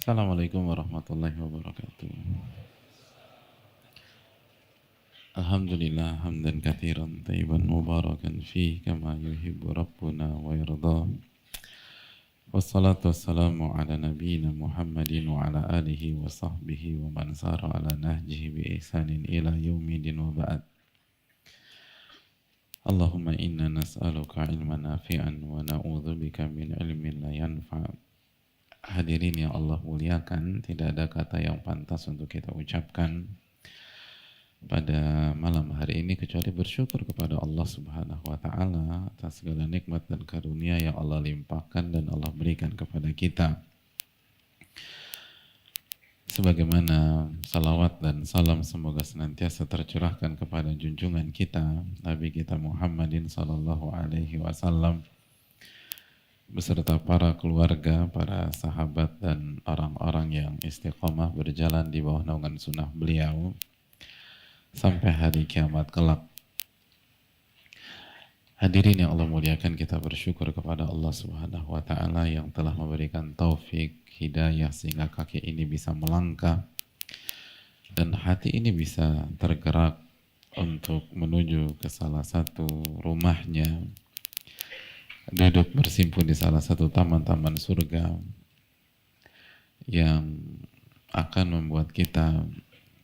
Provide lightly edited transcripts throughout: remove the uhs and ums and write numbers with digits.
Assalamualaikum warahmatullahi wabarakatuh. Alhamdulillah hamdan katsiran tayyiban mubarakan fih kama yuhibbu rabbuna wa yarda. Wassalatu wassalamu ala nabiyyina Muhammadin wa ala alihi wa sahbihi wa man sara ala nahjihi bi ihsanin ila yaumidin wa ba'd. Allahumma inna nas'aluka ilman nafi'an wa na'udzubika min ilmin la yanfa'. Hadirin yang Allah muliakan, tidak ada kata yang pantas untuk kita ucapkan pada malam hari ini kecuali bersyukur kepada Allah Subhanahu wa taala atas segala nikmat dan karunia yang Allah limpahkan dan Allah berikan kepada kita. Sebagaimana salawat dan salam semoga senantiasa tercurahkan kepada junjungan kita Nabi kita Muhammadin sallallahu alaihi wasallam beserta para keluarga, para sahabat dan orang-orang yang istiqomah berjalan di bawah naungan sunnah beliau sampai hari kiamat kelak. Hadirin yang Allah muliakan, kita bersyukur kepada Allah Subhanahu wa taala yang telah memberikan taufik, hidayah sehingga kaki ini bisa melangkah dan hati ini bisa tergerak untuk menuju ke salah satu rumahnya, duduk bersimpuh di salah satu taman-taman surga yang akan membuat kita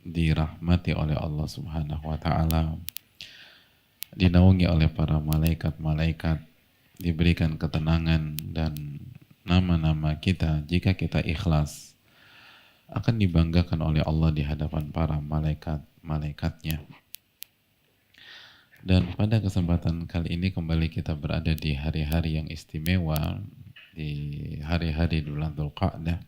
dirahmati oleh Allah Subhanahu wa taala, dinaungi oleh para malaikat-malaikat, diberikan ketenangan, dan nama-nama kita jika kita ikhlas akan dibanggakan oleh Allah di hadapan para malaikat-malaikatnya. Dan pada kesempatan kali ini kembali kita berada di hari-hari yang istimewa, di hari-hari bulan Dzulqa'dah,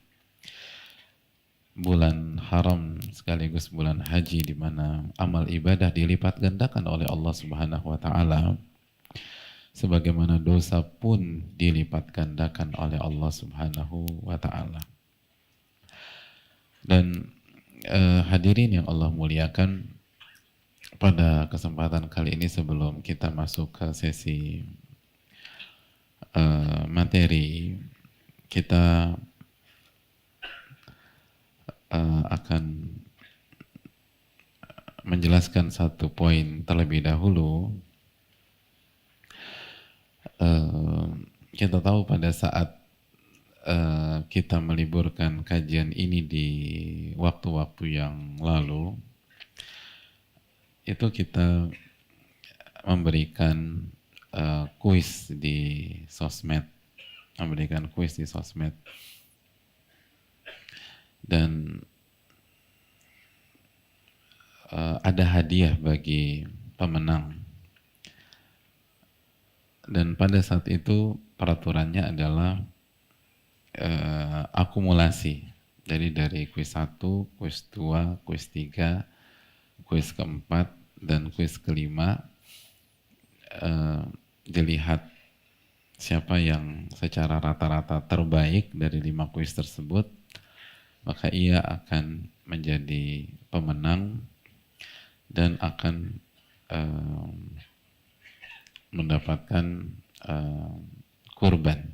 bulan haram sekaligus bulan haji, di mana amal ibadah dilipat gandakan oleh Allah Subhanahu wa taala, sebagaimana dosa pun dilipat gandakan oleh Allah Subhanahu wa taala. Dan hadirin yang Allah muliakan, pada kesempatan kali ini sebelum kita masuk ke sesi materi, kita akan menjelaskan satu poin terlebih dahulu. Kita tahu pada saat kita meliburkan kajian ini di waktu-waktu yang lalu, itu kita memberikan kuis di sosmed, dan ada hadiah bagi pemenang. Dan pada saat itu peraturannya adalah akumulasi. Jadi dari kuis 1, kuis 2, kuis 3, kuis keempat, dan kuis kelima, dilihat siapa yang secara rata-rata terbaik dari 5 kuis tersebut, maka ia akan menjadi pemenang dan akan mendapatkan kurban,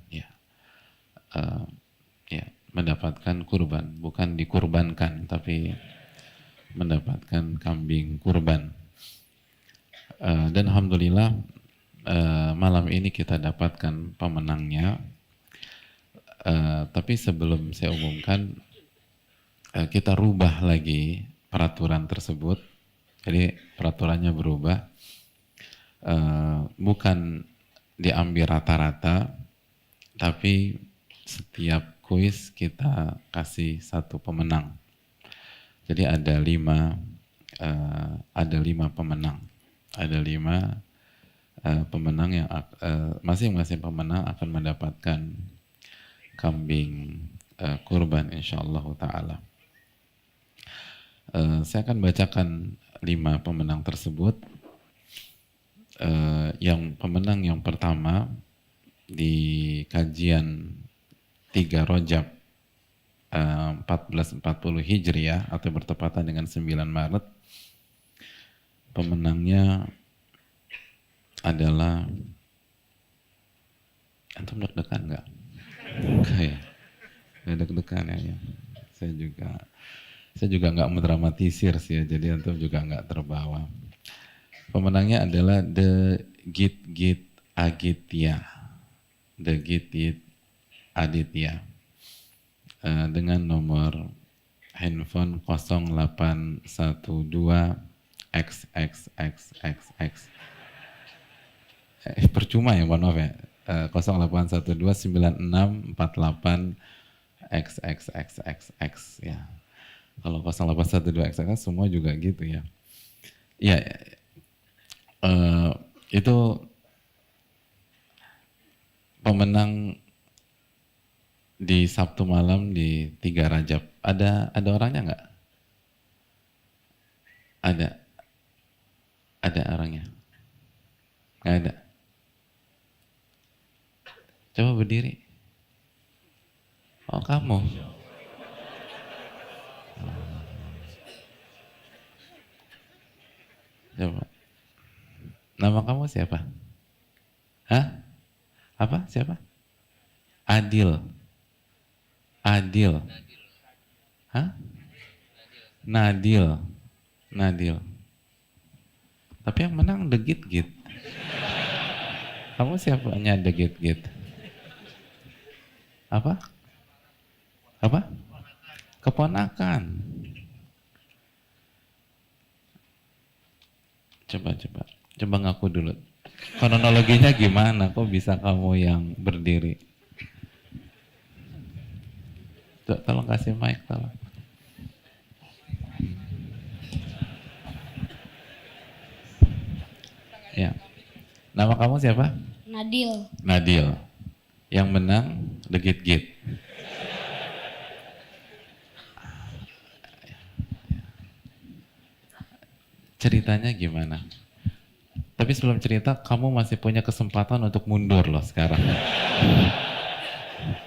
mendapatkan kurban, bukan dikurbankan, tapi mendapatkan kambing kurban. Dan alhamdulillah malam ini kita dapatkan pemenangnya. Tapi sebelum saya umumkan, kita rubah lagi peraturan tersebut. Jadi peraturannya berubah, bukan diambil rata-rata, tapi setiap kuis kita kasih satu pemenang. Jadi ada 5 pemenang. Ada 5 pemenang yang masing-masing pemenang akan mendapatkan kambing kurban insyaallah taala. Saya akan bacakan 5 pemenang tersebut. Yang pemenang yang pertama di kajian 3 Rajab 1440 Hijriah atau bertepatan dengan 9 Maret, pemenangnya adalah, antum deg-degan nggak? Enggak ya? Nggak deg-degan ya. Saya juga nggak mendramatisir sih ya, jadi antum juga nggak terbawa. Pemenangnya adalah The Git Git Agitya. The Git Git Aditya. Dengan nomor handphone 0812 XXXXX. Percuma ya, mohon maaf ya. 0812 9648 XXXXX ya. Kalau 0812 XXX semua juga gitu ya. Ya, itu pemenang di Sabtu malam di 3 Rajab. Ada orangnya nggak? Ada orangnya? Nggak ada. Coba berdiri. Oh, kamu. Coba. Nama kamu siapa? Hah? Apa? Siapa? Adil. Adil. Hah? Nadil. Nadil. Tapi yang menang The Git Git. Kamu siapanya The Git Git? Apa? Apa? Keponakan. Coba ngaku dulu. Kronologinya gimana? Kok bisa kamu yang berdiri? Tolong kasih mic, tolong. Ya. Nama kamu siapa? Nadil. Nadil. Yang menang The Git Git. Ceritanya gimana? Tapi sebelum cerita, kamu masih punya kesempatan untuk mundur loh sekarang.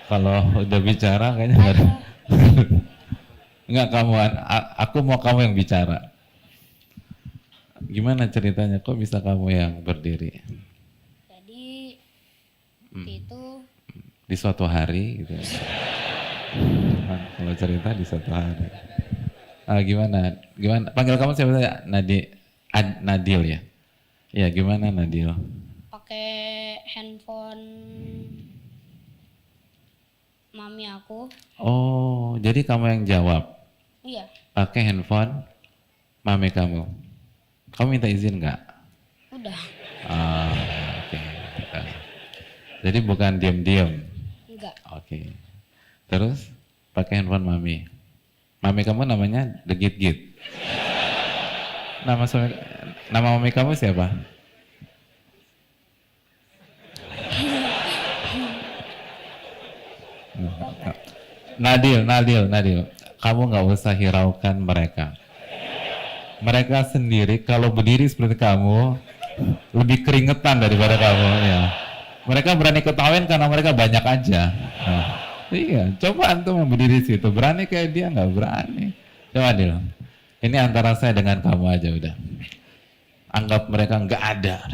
Kalau udah bicara kayaknya nggak ada. Enggak, aku mau kamu yang bicara. Gimana ceritanya? Kok bisa kamu yang berdiri? Jadi itu Di suatu hari gitu. Nah, kalau cerita di suatu hari. Gimana? Panggil kamu siapa saja? Nadil ya? Ya, gimana Nadil? pakai handphone mami aku. Oh, jadi kamu yang jawab? Iya, Pakai handphone mami kamu. Kamu minta izin nggak? udah. Oke. Jadi bukan diam-diam? Enggak. Oke. Terus pakai handphone mami. Mami kamu namanya The Git Git. Nama mami kamu siapa? Nadil. Kamu nggak usah hiraukan mereka. Mereka sendiri kalau berdiri seperti kamu lebih keringetan daripada kamu ya. Mereka berani ketawain karena mereka banyak aja. Nah, iya, coba antum yang berdiri situ berani kayak dia, nggak berani. Coba Adil. Ini antara saya dengan kamu aja udah. Anggap mereka nggak ada.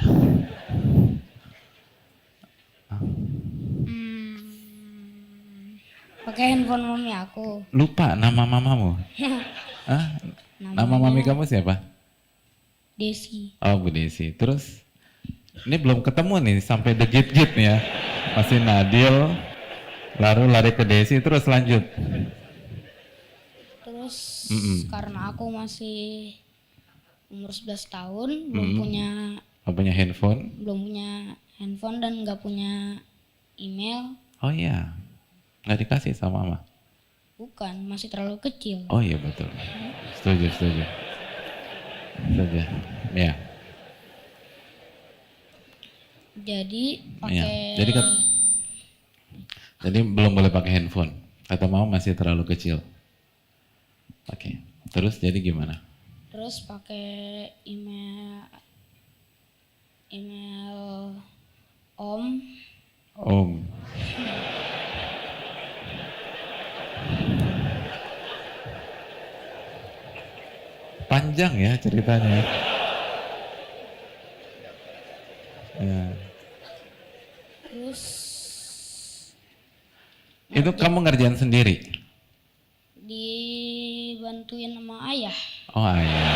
Pakai handphone mami aku. Lupa nama mamamu. Hah? Nama mami kamu siapa? Desi. Oh, Bu Desi. Terus ini belum ketemu nih sampai The Git Git nih ya. Masih Nadil, lalu lari ke Desi, terus lanjut. Terus karena aku masih umur 11 tahun, belum punya handphone. belum punya handphone dan nggak punya email. Oh iya, nggak dikasih sama mama. Bukan, masih terlalu kecil. Oh iya betul. Setuju. Ya. Jadi Ya. pakai Jadi belum boleh pakai handphone. Kata mama masih terlalu kecil. Oke. Terus jadi gimana? terus pakai email Om. Panjang ya ceritanya. Ya. terus Itu kamu ngerjain sendiri? Dibantuin sama ayah. Oh, ayah.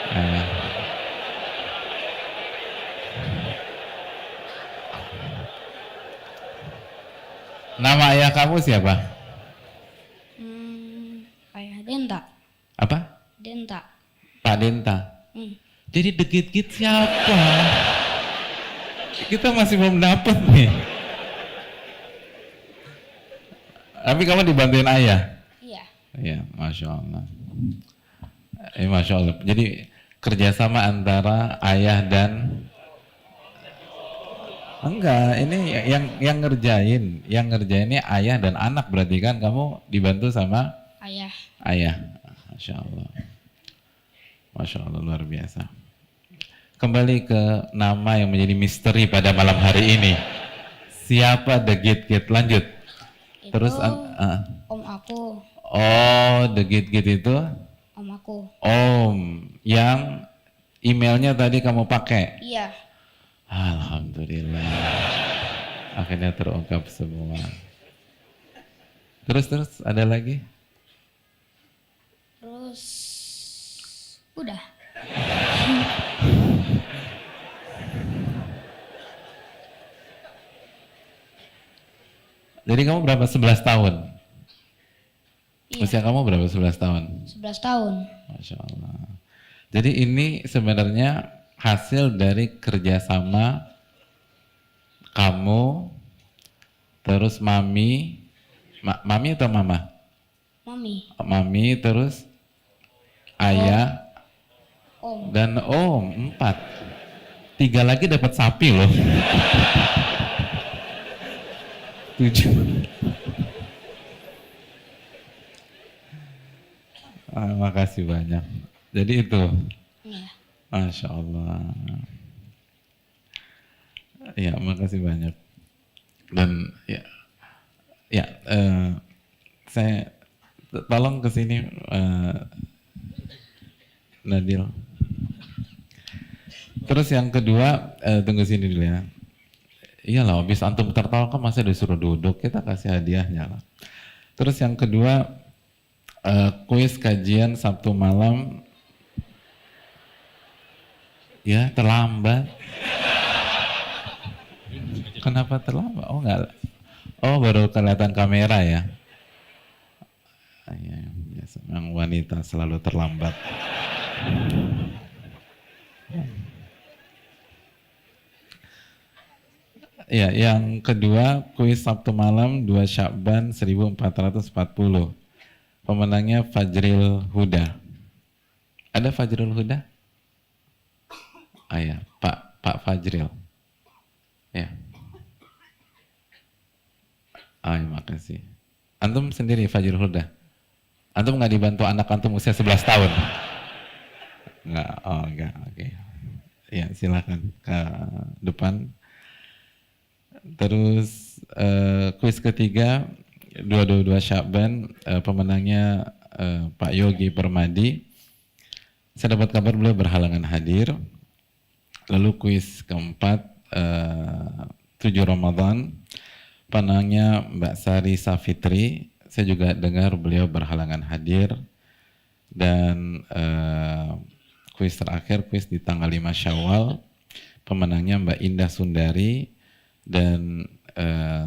Ayah. Nama ayah kamu siapa? Ayah Denta. Apa? Denta. Pak Denta. Jadi degit-git siapa? Kita masih belum dapat nih. Tapi kamu dibantuin ayah? Iya. Iya, Masya Allah. Masya Allah. Jadi kerjasama antara ayah dan enggak, ini yang ngerjain ini ayah dan anak, berarti kan kamu dibantu sama Ayah. Ayah. Masya Allah. Masya Allah, luar biasa. Kembali ke nama yang menjadi misteri pada malam hari ini. Siapa The Git-Git? Lanjut. Itu Terus om aku. oh, The Git-Git itu Om aku. om yang emailnya tadi kamu pakai. Iya. Alhamdulillah. Akhirnya terungkap semua. Terus ada lagi? Terus udah. Jadi kamu berapa? 11 tahun? Iya. Usia kamu berapa? 11 tahun? 11 tahun. Masya Allah. Jadi ini sebenarnya hasil dari kerjasama kamu, terus mami atau mama? Mami. Mami, terus ayah, Om. dan om, 4. 3 lagi dapat sapi loh. 7. Makasih banyak. Jadi itu. Iya. Masya Allah. Ya, makasih banyak. Dan saya tolong ke sini Nadil. Terus yang kedua, tunggu sini dulu ya. Iyalah, habis antum tertawa kan masa disuruh duduk, kita kasih hadiahnya lah. Terus yang kedua, kuis kajian Sabtu malam. Ya, terlambat. Kenapa terlambat? Oh enggak. Oh, baru kelihatan kamera ya. Ya, biasa. Yang wanita selalu terlambat. Ya, yang kedua kuis Sabtu malam 2 Syakban 1440. Pemenangnya Fajril Huda. Ada Fajril Huda? Ah ya, Pak Fajril. Ya. Ah, ya, makasih. Antum sendiri Fajril Huda? Antum nggak dibantu anak antum usia 11 tahun? Nggak, oh enggak, oke. Ya, silakan ke depan. Terus kuis ketiga 222 Syakban, pemenangnya Pak Yogi Permadi. Saya dapat kabar beliau berhalangan hadir. Lalu kuis keempat 7 Ramadan, pemenangnya Mbak Sari Safitri. Saya juga dengar beliau berhalangan hadir. Dan kuis terakhir, kuis di tanggal 5 Syawal, pemenangnya Mbak Indah Sundari. Dan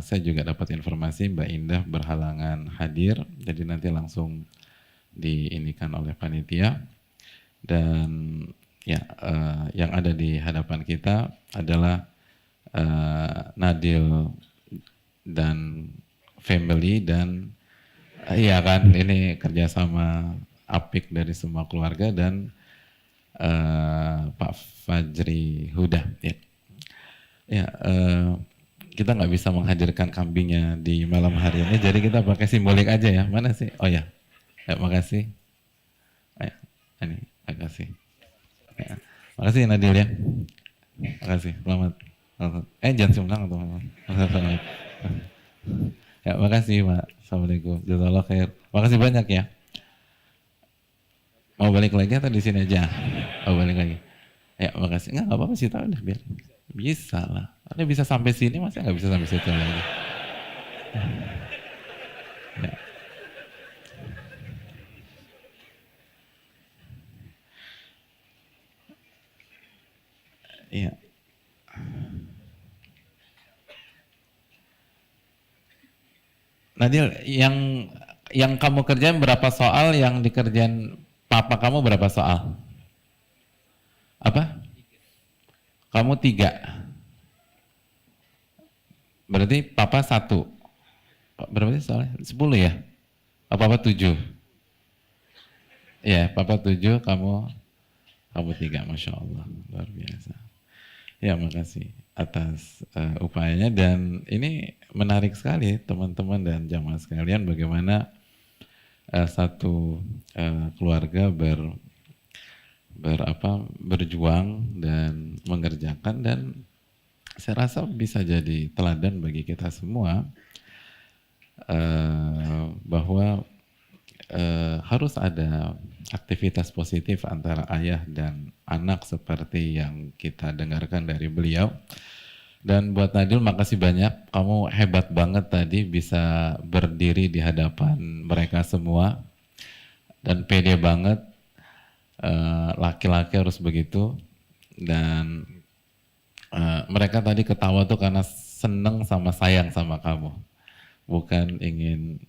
saya juga dapat informasi Mbak Indah berhalangan hadir, jadi nanti langsung diinikan oleh panitia. Dan ya, yang ada di hadapan kita adalah Nadil dan family, dan iya kan, ini kerjasama apik dari semua keluarga dan Pak Fajri Huda. Ya, kita nggak bisa menghadirkan kambingnya di malam hari ini, jadi kita pakai simbolik aja ya. Mana sih? Oh ya, makasih. Ini, makasih. Ya, makasih Nadil ya. Makasih, selamat. Jangan sumlang atau ya, makasih Pak. Assalamualaikum. Jazakallah khair. Makasih banyak ya. Mau balik lagi atau di sini aja? Mau balik lagi. Ya, makasih. Nggak apa-apa sih, tahu deh biar. Bisa lah. Anda bisa sampai sini, masa nggak bisa sampai situ lagi? Iya. Nadil, yang kamu kerjain berapa soal, yang dikerjain papa kamu berapa soal? Apa? Kamu 3. Berarti papa 1. Berapa sih soalnya? 10 ya? Apa 7? Ya, papa 7, kamu 3, Masya Allah, luar biasa. Ya, makasih atas upayanya, dan ini menarik sekali teman-teman dan jamaah sekalian, bagaimana satu keluarga berjuang dan mengerjakan, dan saya rasa bisa jadi teladan bagi kita semua bahwa harus ada aktivitas positif antara ayah dan anak seperti yang kita dengarkan dari beliau. Dan buat Nadil, makasih banyak, kamu hebat banget tadi bisa berdiri di hadapan mereka semua, dan pede banget. Laki-laki harus begitu. Dan mereka tadi ketawa tuh karena seneng sama sayang sama kamu, bukan ingin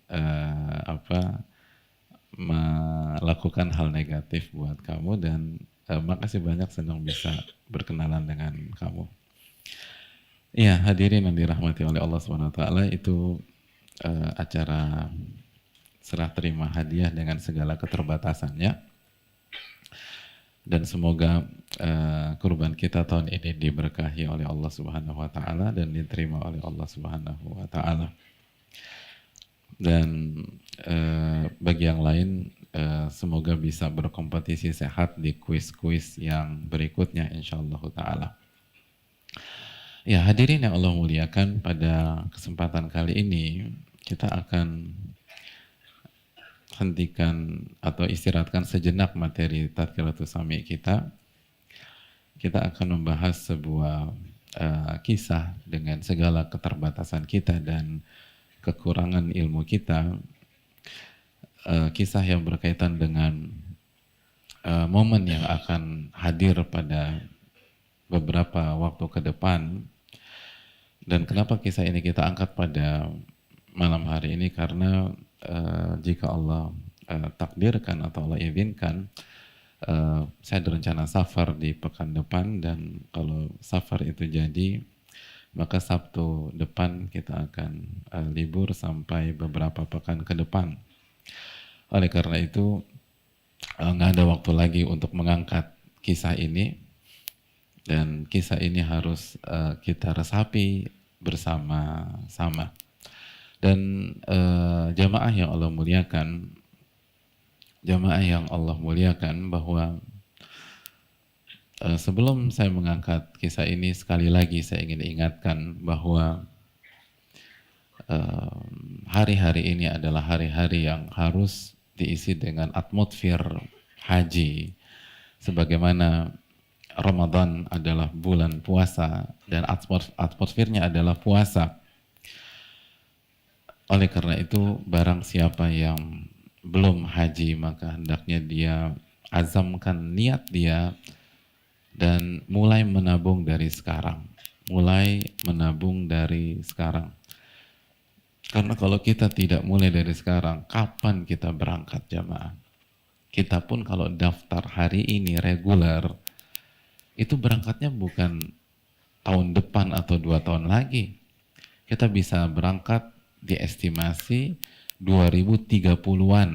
melakukan hal negatif buat kamu. Dan makasih banyak, senang bisa berkenalan dengan kamu. Iya, hadirin yang dirahmati oleh Allah SWT, itu acara serah terima hadiah dengan segala keterbatasannya. Dan semoga kurban kita tahun ini diberkahi oleh Allah Subhanahu wa taala dan diterima oleh Allah Subhanahu wa taala. Dan bagi yang lain semoga bisa berkompetisi sehat di kuis-kuis yang berikutnya insyaallah taala. Ya, hadirin yang Allah muliakan, pada kesempatan kali ini kita akan hentikan atau istirahatkan sejenak materi Tadkiratus Sami kita. Kita akan membahas sebuah kisah dengan segala keterbatasan kita dan kekurangan ilmu kita, kisah yang berkaitan dengan momen yang akan hadir pada beberapa waktu ke depan. Dan kenapa kisah ini kita angkat pada malam hari ini? Karena jika Allah takdirkan atau Allah izinkan, saya ada rencana safar di pekan depan, dan kalau safar itu jadi, maka Sabtu depan kita akan libur sampai beberapa pekan ke depan. Oleh karena itu nggak ada waktu lagi untuk mengangkat kisah ini, dan kisah ini harus kita resapi bersama-sama. Dan jamaah yang Allah muliakan, bahwa sebelum saya mengangkat kisah ini, sekali lagi saya ingin ingatkan bahwa hari-hari ini adalah hari-hari yang harus diisi dengan atmosfer haji, sebagaimana Ramadan adalah bulan puasa dan atmosfernya adalah puasa. Oleh karena itu, barang siapa yang belum haji, maka hendaknya dia azamkan niat dia dan mulai menabung dari sekarang. Karena kalau kita tidak mulai dari sekarang, kapan kita berangkat, jamaah? Kita pun kalau daftar hari ini reguler, itu berangkatnya bukan tahun depan atau 2 tahun lagi. Kita bisa berangkat diestimasi 2030-an.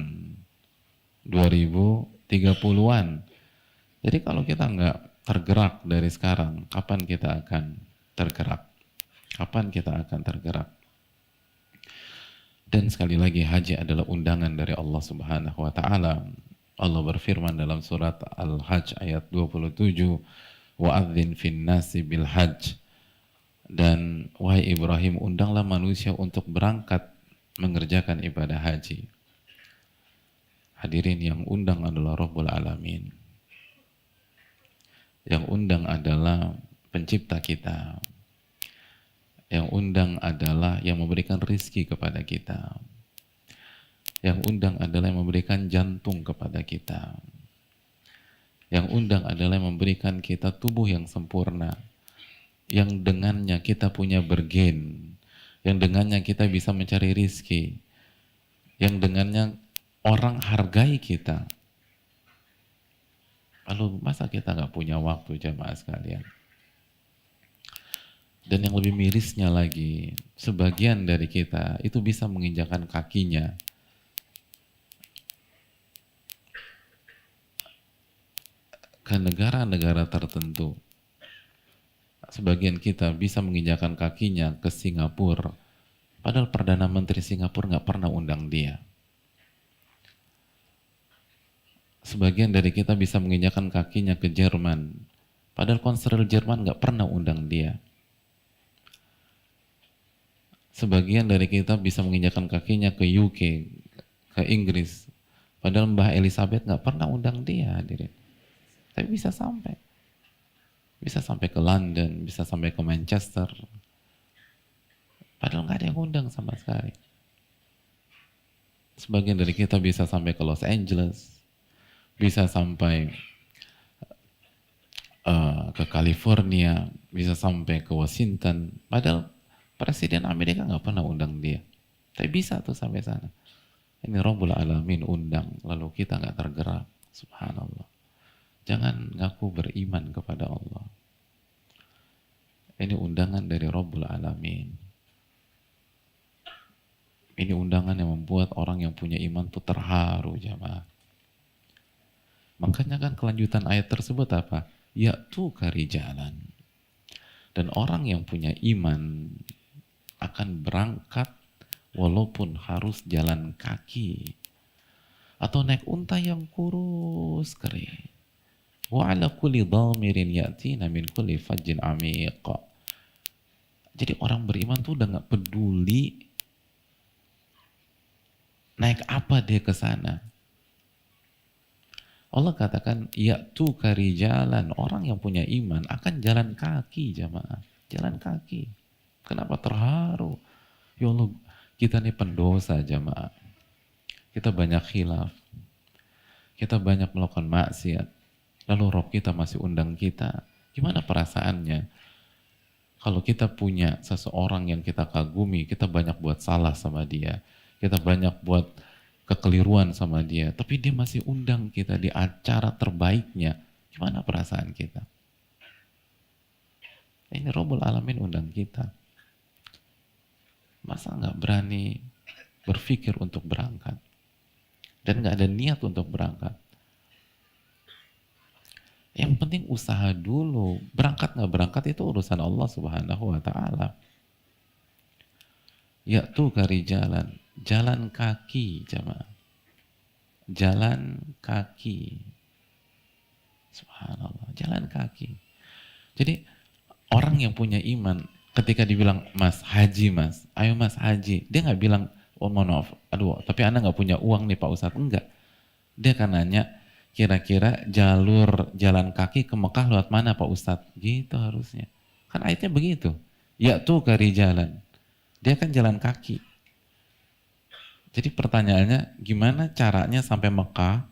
2030-an. Jadi kalau kita nggak tergerak dari sekarang, kapan kita akan tergerak? Dan sekali lagi, haji adalah undangan dari Allah Subhanahu wa taala. Allah berfirman dalam surat Al-Hajj ayat 27, wa'adzin fin nasi bil hajj, dan wahai Ibrahim, undanglah manusia untuk berangkat mengerjakan ibadah haji. Hadirin, yang undang adalah Rabbul Alamin. Yang undang adalah pencipta kita. Yang undang adalah yang memberikan rizki kepada kita. Yang undang adalah yang memberikan jantung kepada kita. Yang undang adalah yang memberikan kita tubuh yang sempurna. yang dengannya kita punya bergen, yang dengannya kita bisa mencari rizki, yang dengannya orang hargai kita. Lalu masa kita nggak punya waktu, jamaah sekalian? Dan yang lebih mirisnya lagi, sebagian dari kita itu bisa menginjakan kakinya ke negara-negara tertentu. Sebagian kita bisa menginjakan kakinya ke Singapura, padahal Perdana Menteri Singapura nggak pernah undang dia. Sebagian dari kita bisa menginjakan kakinya ke Jerman, padahal konselor Jerman nggak pernah undang dia. Sebagian dari kita bisa menginjakan kakinya ke UK, ke Inggris, padahal Mbah Elizabeth nggak pernah undang dia, hadirin. Tapi bisa sampai ke London, bisa sampai ke Manchester, padahal nggak ada yang undang sama sekali. Sebagian dari kita bisa sampai ke Los Angeles, bisa sampai ke California, bisa sampai ke Washington, padahal Presiden Amerika nggak pernah undang dia. Tapi bisa tuh sampai sana. Ini Rabbul Alamin undang, lalu kita nggak tergerak. Subhanallah. Jangan ngaku beriman kepada Allah. Ini undangan dari Rabbul Alamin. Ini undangan yang membuat orang yang punya iman tuh terharu, jamaah. Makanya kan kelanjutan ayat tersebut apa? Ya'tu karijalan. Dan orang yang punya iman akan berangkat walaupun harus jalan kaki atau naik unta yang kurus kering. Wa ala kulli dhamirin ya'tina min kulli fajjin amiq. Jadi orang beriman tuh udah nggak peduli naik apa dia ke sana. Allah katakan ya'tu karijalan, orang yang punya iman akan jalan kaki, jamaah. Jalan kaki. Kenapa terharu? Ya Allah, kita nih pendosa, jamaah. Kita banyak khilaf. Kita banyak melakukan maksiat. Lalu Rob kita masih undang kita. Gimana perasaannya? Kalau kita punya seseorang yang kita kagumi, kita banyak buat salah sama dia. Kita banyak buat kekeliruan sama dia. Tapi dia masih undang kita di acara terbaiknya. Gimana perasaan kita? Ini Rabbul Alamin undang kita. Masa nggak berani berpikir untuk berangkat? Dan nggak ada niat untuk berangkat? Yang penting usaha dulu. Berangkat nggak berangkat itu urusan Allah Subhanahu wa Ta'ala. Ya'tu karijalan, jalan kaki, jamaah. Jalan kaki. Subhanallah, jalan kaki. Jadi orang yang punya iman, ketika dibilang mas haji mas, ayo mas haji, dia nggak bilang oh mohon maaf, aduh tapi anda nggak punya uang nih Pak Ustadz, enggak. Dia akan nanya kira-kira jalur jalan kaki ke Mekah lewat mana Pak Ustadz, gitu harusnya. Kan ayatnya begitu, ya tuh kari jalan, dia kan jalan kaki. Jadi pertanyaannya gimana caranya sampai Mekah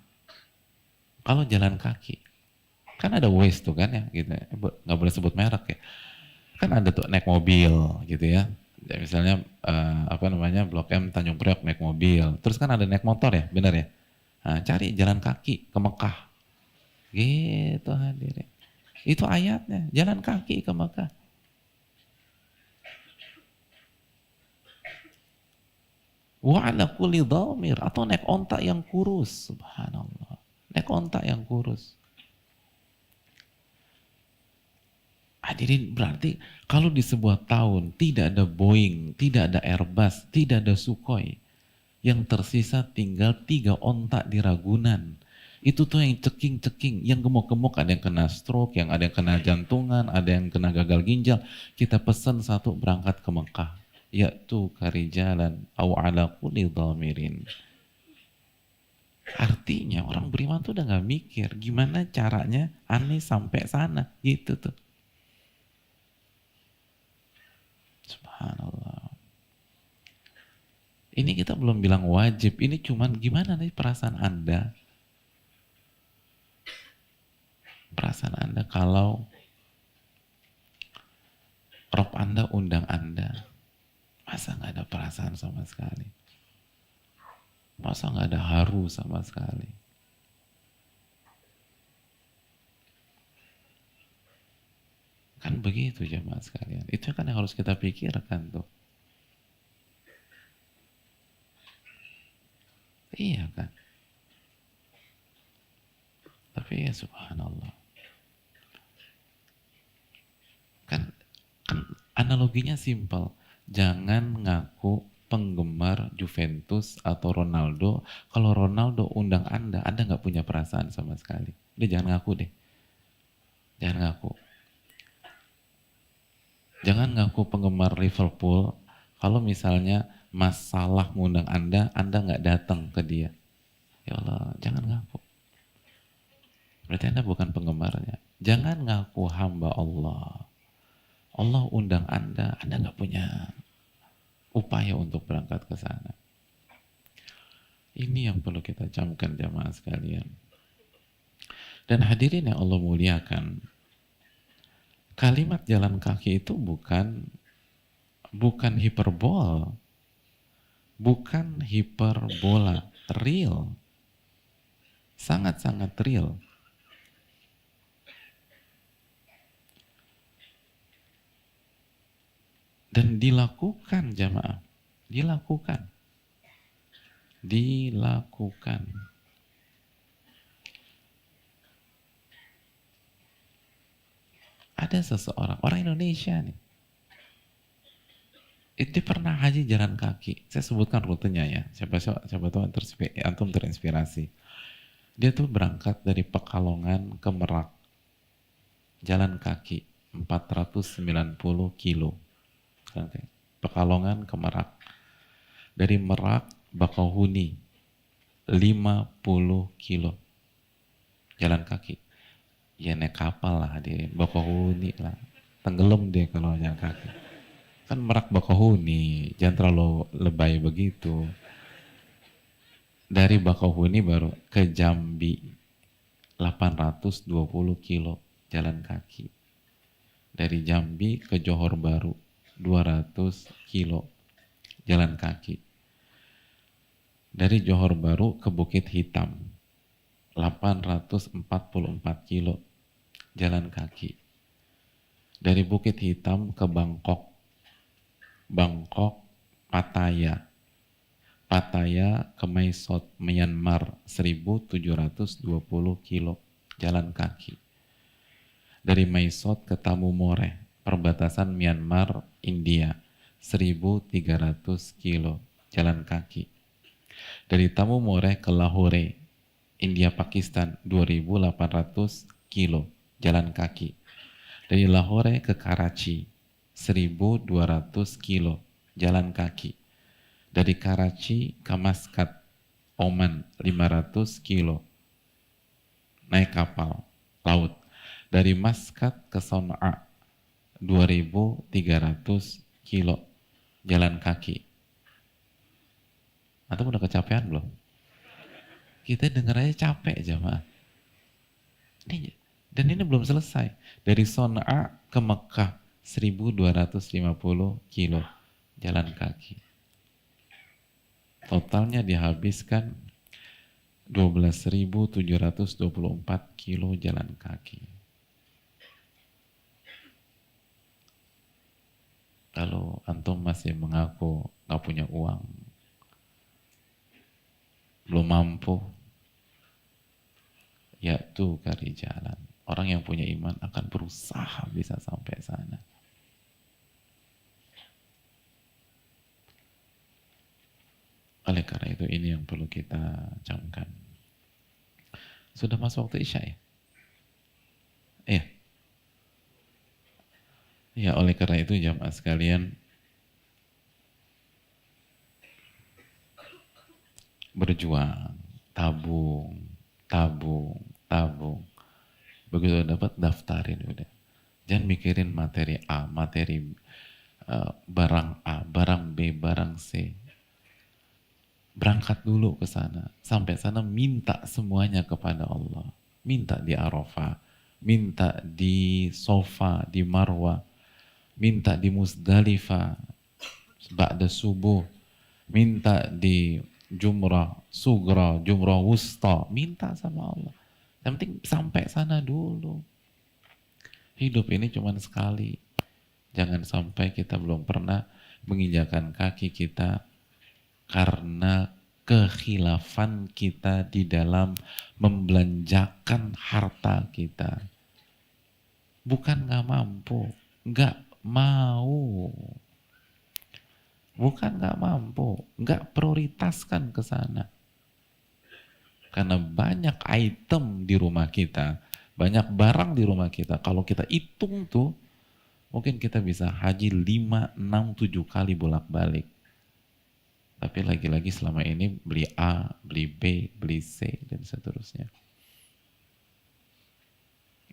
kalau jalan kaki? Kan ada Waze tuh kan ya, gitu. Nggak boleh sebut merek ya. Kan ada tuh naik mobil gitu ya. Ya misalnya Blok M Tanjung Priok naik mobil. Terus kan ada naik motor ya, benar ya? Nah, cari jalan kaki ke Mekah. Gitu hadirin. Itu ayatnya, jalan kaki ke Mekah. Wa ala kulli dhamir, atau naik onta yang kurus. Subhanallah. Naik onta yang kurus. Hadirin, berarti kalau di sebuah tahun tidak ada Boeing, tidak ada Airbus, tidak ada Sukhoi, yang tersisa tinggal 3 onta di Ragunan. Itu tuh yang ceking-ceking, yang gemuk-gemuk, ada yang kena stroke, yang ada yang kena jantungan, ada yang kena gagal ginjal. Kita pesan satu berangkat ke Mekah. Ya'tu karijalan au ala kulli dhamirin. Artinya orang beriman tuh udah gak mikir gimana caranya aneh sampai sana, gitu tuh. Subhanallah. Ini kita belum bilang wajib, ini cuman gimana nih perasaan Anda? Perasaan Anda kalau Rob Anda undang Anda, masa nggak ada perasaan sama sekali? Masa nggak ada haru sama sekali? Kan begitu jemaah sekalian. Itu kan yang harus kita pikirkan tuh. Iya kan? Tapi ya subhanallah. Kan analoginya simpel. Jangan ngaku penggemar Juventus atau Ronaldo. Kalau Ronaldo undang Anda nggak punya perasaan sama sekali. Udah jangan ngaku deh. Jangan ngaku. Jangan ngaku penggemar Liverpool. Kalau misalnya Mas Salah mengundang Anda nggak datang ke dia. Ya Allah, jangan ngaku. Berarti Anda bukan penggemarnya. Jangan ngaku hamba Allah. Allah undang Anda nggak punya upaya untuk berangkat ke sana. Ini yang perlu kita camkan jamaah sekalian. Dan hadirin yang Allah muliakan, kalimat jalan kaki itu bukan hiperbol, bukan hiperbola, real, sangat-sangat real. Dan dilakukan jamaah, dilakukan. Ada seseorang, orang Indonesia nih, itu pernah haji jalan kaki. Saya sebutkan rutenya ya, siapa tahu antum terinspirasi. Dia tuh berangkat dari Pekalongan ke Merak, jalan kaki 490 kilo. Pekalongan ke Merak. Dari Merak Bakauheni 50 kilo jalan kaki. Ya naik kapal lah di Bakauheni lah. Tenggelam deh kalau jalan kaki. Kan Merak Bakauheni, jangan terlalu lebay begitu. Dari Bakauheni baru ke Jambi 820 kilo jalan kaki. Dari Jambi ke Johor Baru 200 kilo jalan kaki. Dari Johor Baru ke Bukit Hitam 844 kilo jalan kaki. Dari Bukit Hitam ke Bangkok Pattaya ke Mae Sot Myanmar 1720 kilo jalan kaki. Dari Mae Sot ke Tamu More perbatasan Myanmar India 1300 kilo jalan kaki. Dari Tamu More ke Lahore India Pakistan 2800 kilo jalan kaki. Dari Lahore ke Karachi 1200 kilo jalan kaki. Dari Karachi ke Maskat Oman 500 kilo naik kapal laut. Dari Maskat ke Son'a 2300 kilo jalan kaki. Antum udah kecapean belum? Kita denger aja capek jamaah. Dan ini belum selesai. Dari Son'a ke Mekah 1250 kilo jalan kaki. Totalnya dihabiskan 12.724 kilo jalan kaki. Kalau antum masih mengaku nggak punya uang, belum mampu, ya tuh cari jalan. Orang yang punya iman akan berusaha bisa sampai sana. Oleh karena itu ini yang perlu kita camkan. Sudah masuk waktu Isya ya? Iya. Ya, oleh karena itu jamaah sekalian, berjuang, tabung. Begitu dapat, daftarin udah. Jangan mikirin materi A, barang A, barang B, barang C. Berangkat dulu ke sana. Sampai sana minta semuanya kepada Allah. Minta di Arafah, minta di Sofa, di Marwah, minta di Muzdalifah ba'da subuh, minta di jumrah sugra, jumrah wusta, minta sama Allah. Yang penting sampai sana dulu. Hidup ini cuma sekali. Jangan sampai kita belum pernah menginjakan kaki kita karena kekhilafan kita di dalam membelanjakan harta kita. Bukan nggak mampu, nggak mau. Bukan nggak mampu, nggak prioritaskan ke sana. Karena banyak item di rumah kita, banyak barang di rumah kita. Kalau kita hitung tuh, mungkin kita bisa haji 5, 6, 7 kali bolak-balik. Tapi lagi-lagi selama ini beli A, beli B, beli C, dan seterusnya.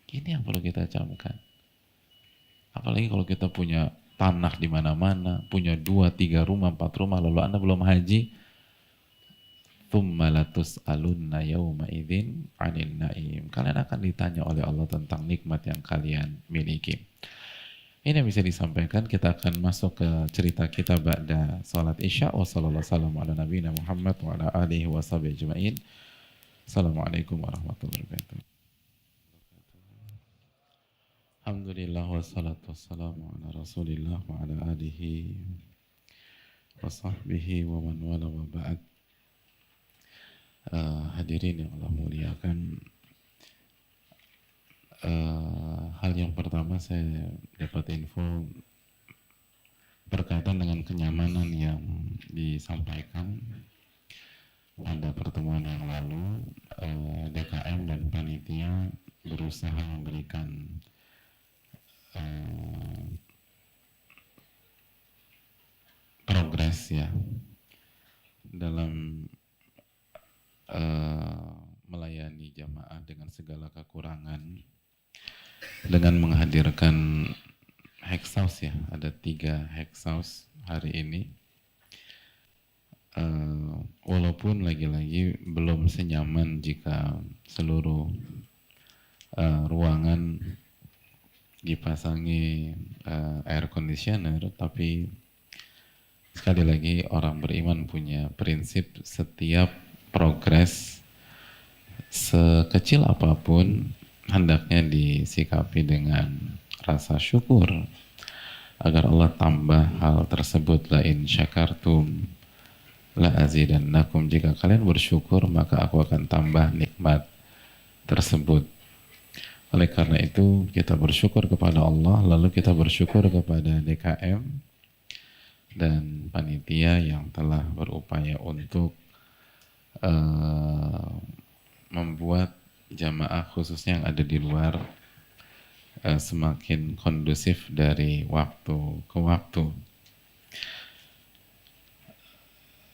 Ini yang perlu kita camkan. Apalagi kalau kita punya tanah di mana-mana, punya 2, 3 rumah, 4 rumah, lalu Anda belum haji, tsumma latus'alunna yawma idzin 'anil na'im. Kalian akan ditanya oleh Allah tentang nikmat yang kalian miliki. Ini yang bisa disampaikan. Kita akan masuk ke cerita kita ba'da salat Isya. Wa sallallahu wasallam ala nabiyina Muhammad wa ala alihi wa sahbihi ajma'in. Assalamualaikum warahmatullahi wabarakatuh. Alhamdulillah wassalatu wassalamu ala Rasulillah wa ala alihi wa sahbihi wa man wala wa ba'd. Hadirin yang Allah muliakan, hal yang pertama saya dapat info berkaitan dengan kenyamanan yang disampaikan pada pertemuan yang lalu. DKM dan panitia berusaha memberikan progres ya dalam melayani jamaah dengan segala kekurangan, dengan menghadirkan Hexhaus ya, ada 3 Hexhaus hari ini. Walaupun lagi-lagi belum senyaman jika seluruh ruangan dipasangi air conditioner, tapi sekali lagi orang beriman punya prinsip setiap progres sekecil apapun hendaknya disikapi dengan rasa syukur agar Allah tambah hal tersebut. La in syakartum la azidannakum, jika kalian bersyukur maka aku akan tambah nikmat tersebut. Oleh karena itu kita bersyukur kepada Allah, lalu kita bersyukur kepada DKM dan panitia yang telah berupaya untuk membuat jamaah khususnya yang ada di luar semakin kondusif dari waktu ke waktu.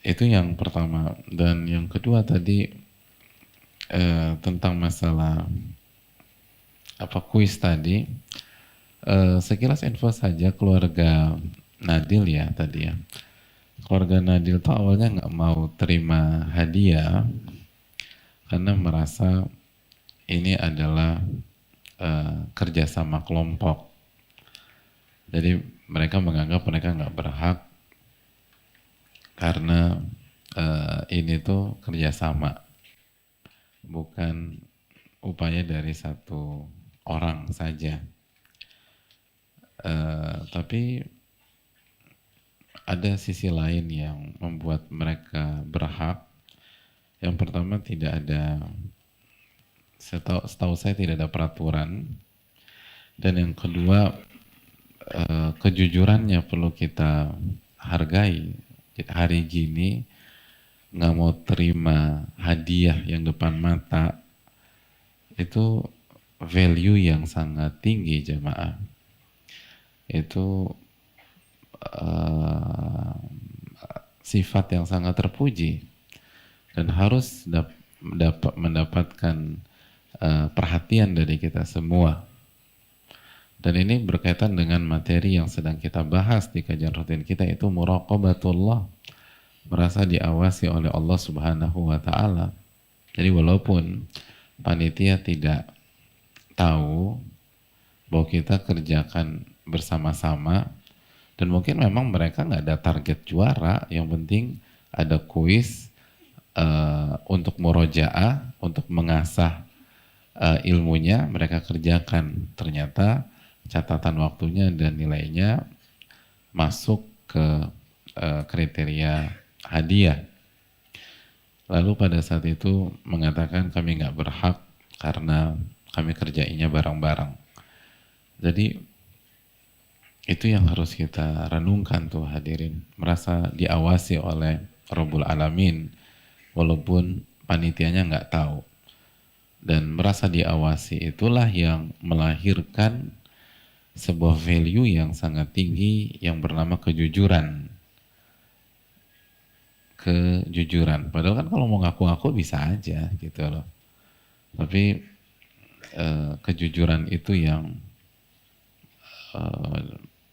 Itu yang pertama. Dan yang kedua tadi tentang masalah kuis tadi, sekilas info saja, keluarga Nadil ya tadi ya. Keluarga Nadil tuh awalnya nggak mau terima hadiah karena merasa ini adalah kerjasama kelompok. Jadi mereka menganggap mereka nggak berhak karena ini tuh kerjasama, bukan upaya dari satu orang saja. Tapi ada sisi lain yang membuat mereka berhak. Yang pertama, tidak ada, setahu saya tidak ada peraturan. Dan yang kedua, kejujurannya perlu kita hargai. Hari gini nggak mau terima hadiah yang depan mata, itu value yang sangat tinggi jamaah. Itu sifat yang sangat terpuji dan harus mendapatkan perhatian dari kita semua. Dan ini berkaitan dengan materi yang sedang kita bahas di kajian rutin kita, yaitu muraqabatullah, merasa diawasi oleh Allah Subhanahu wa Ta'ala. Jadi walaupun panitia tidak tahu bahwa kita kerjakan bersama-sama, dan mungkin memang mereka nggak ada target juara, yang penting ada kuis untuk murojaah, untuk mengasah ilmunya mereka kerjakan. Ternyata catatan waktunya dan nilainya masuk ke kriteria hadiah. Lalu pada saat itu mengatakan kami nggak berhak karena kami kerjainya bareng-bareng. Jadi itu yang harus kita renungkan tuh hadirin. Merasa diawasi oleh Rabbul Alamin walaupun panitianya nggak tahu. Dan merasa diawasi itulah yang melahirkan sebuah value yang sangat tinggi yang bernama kejujuran. Kejujuran. Padahal kan kalau mau ngaku-ngaku bisa aja gitu loh. Tapi kejujuran itu yang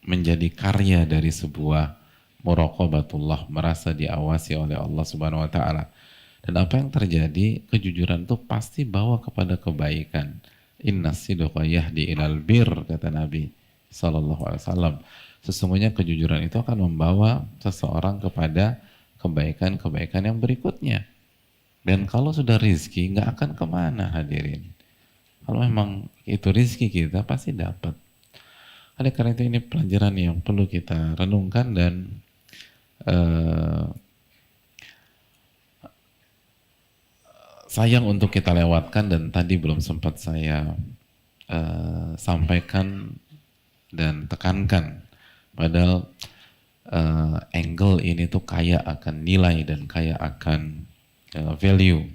menjadi karya dari sebuah muraqabatullah, merasa diawasi oleh Allah Subhanahu wa taala. Dan apa yang terjadi, kejujuran itu pasti bawa kepada kebaikan. Innas sidqa yahdi ilal bir, kata Nabi sallallahu alaihi wasallam. Sesungguhnya kejujuran itu akan membawa seseorang kepada kebaikan-kebaikan yang berikutnya. Dan kalau sudah rizki, nggak akan kemana hadirin. Kalau memang itu rizki kita, pasti dapat. Oleh karena itu ini pelajaran yang perlu kita renungkan dan sayang untuk kita lewatkan, dan tadi belum sempat saya sampaikan dan tekankan. Padahal angle ini tuh kaya akan nilai dan kaya akan value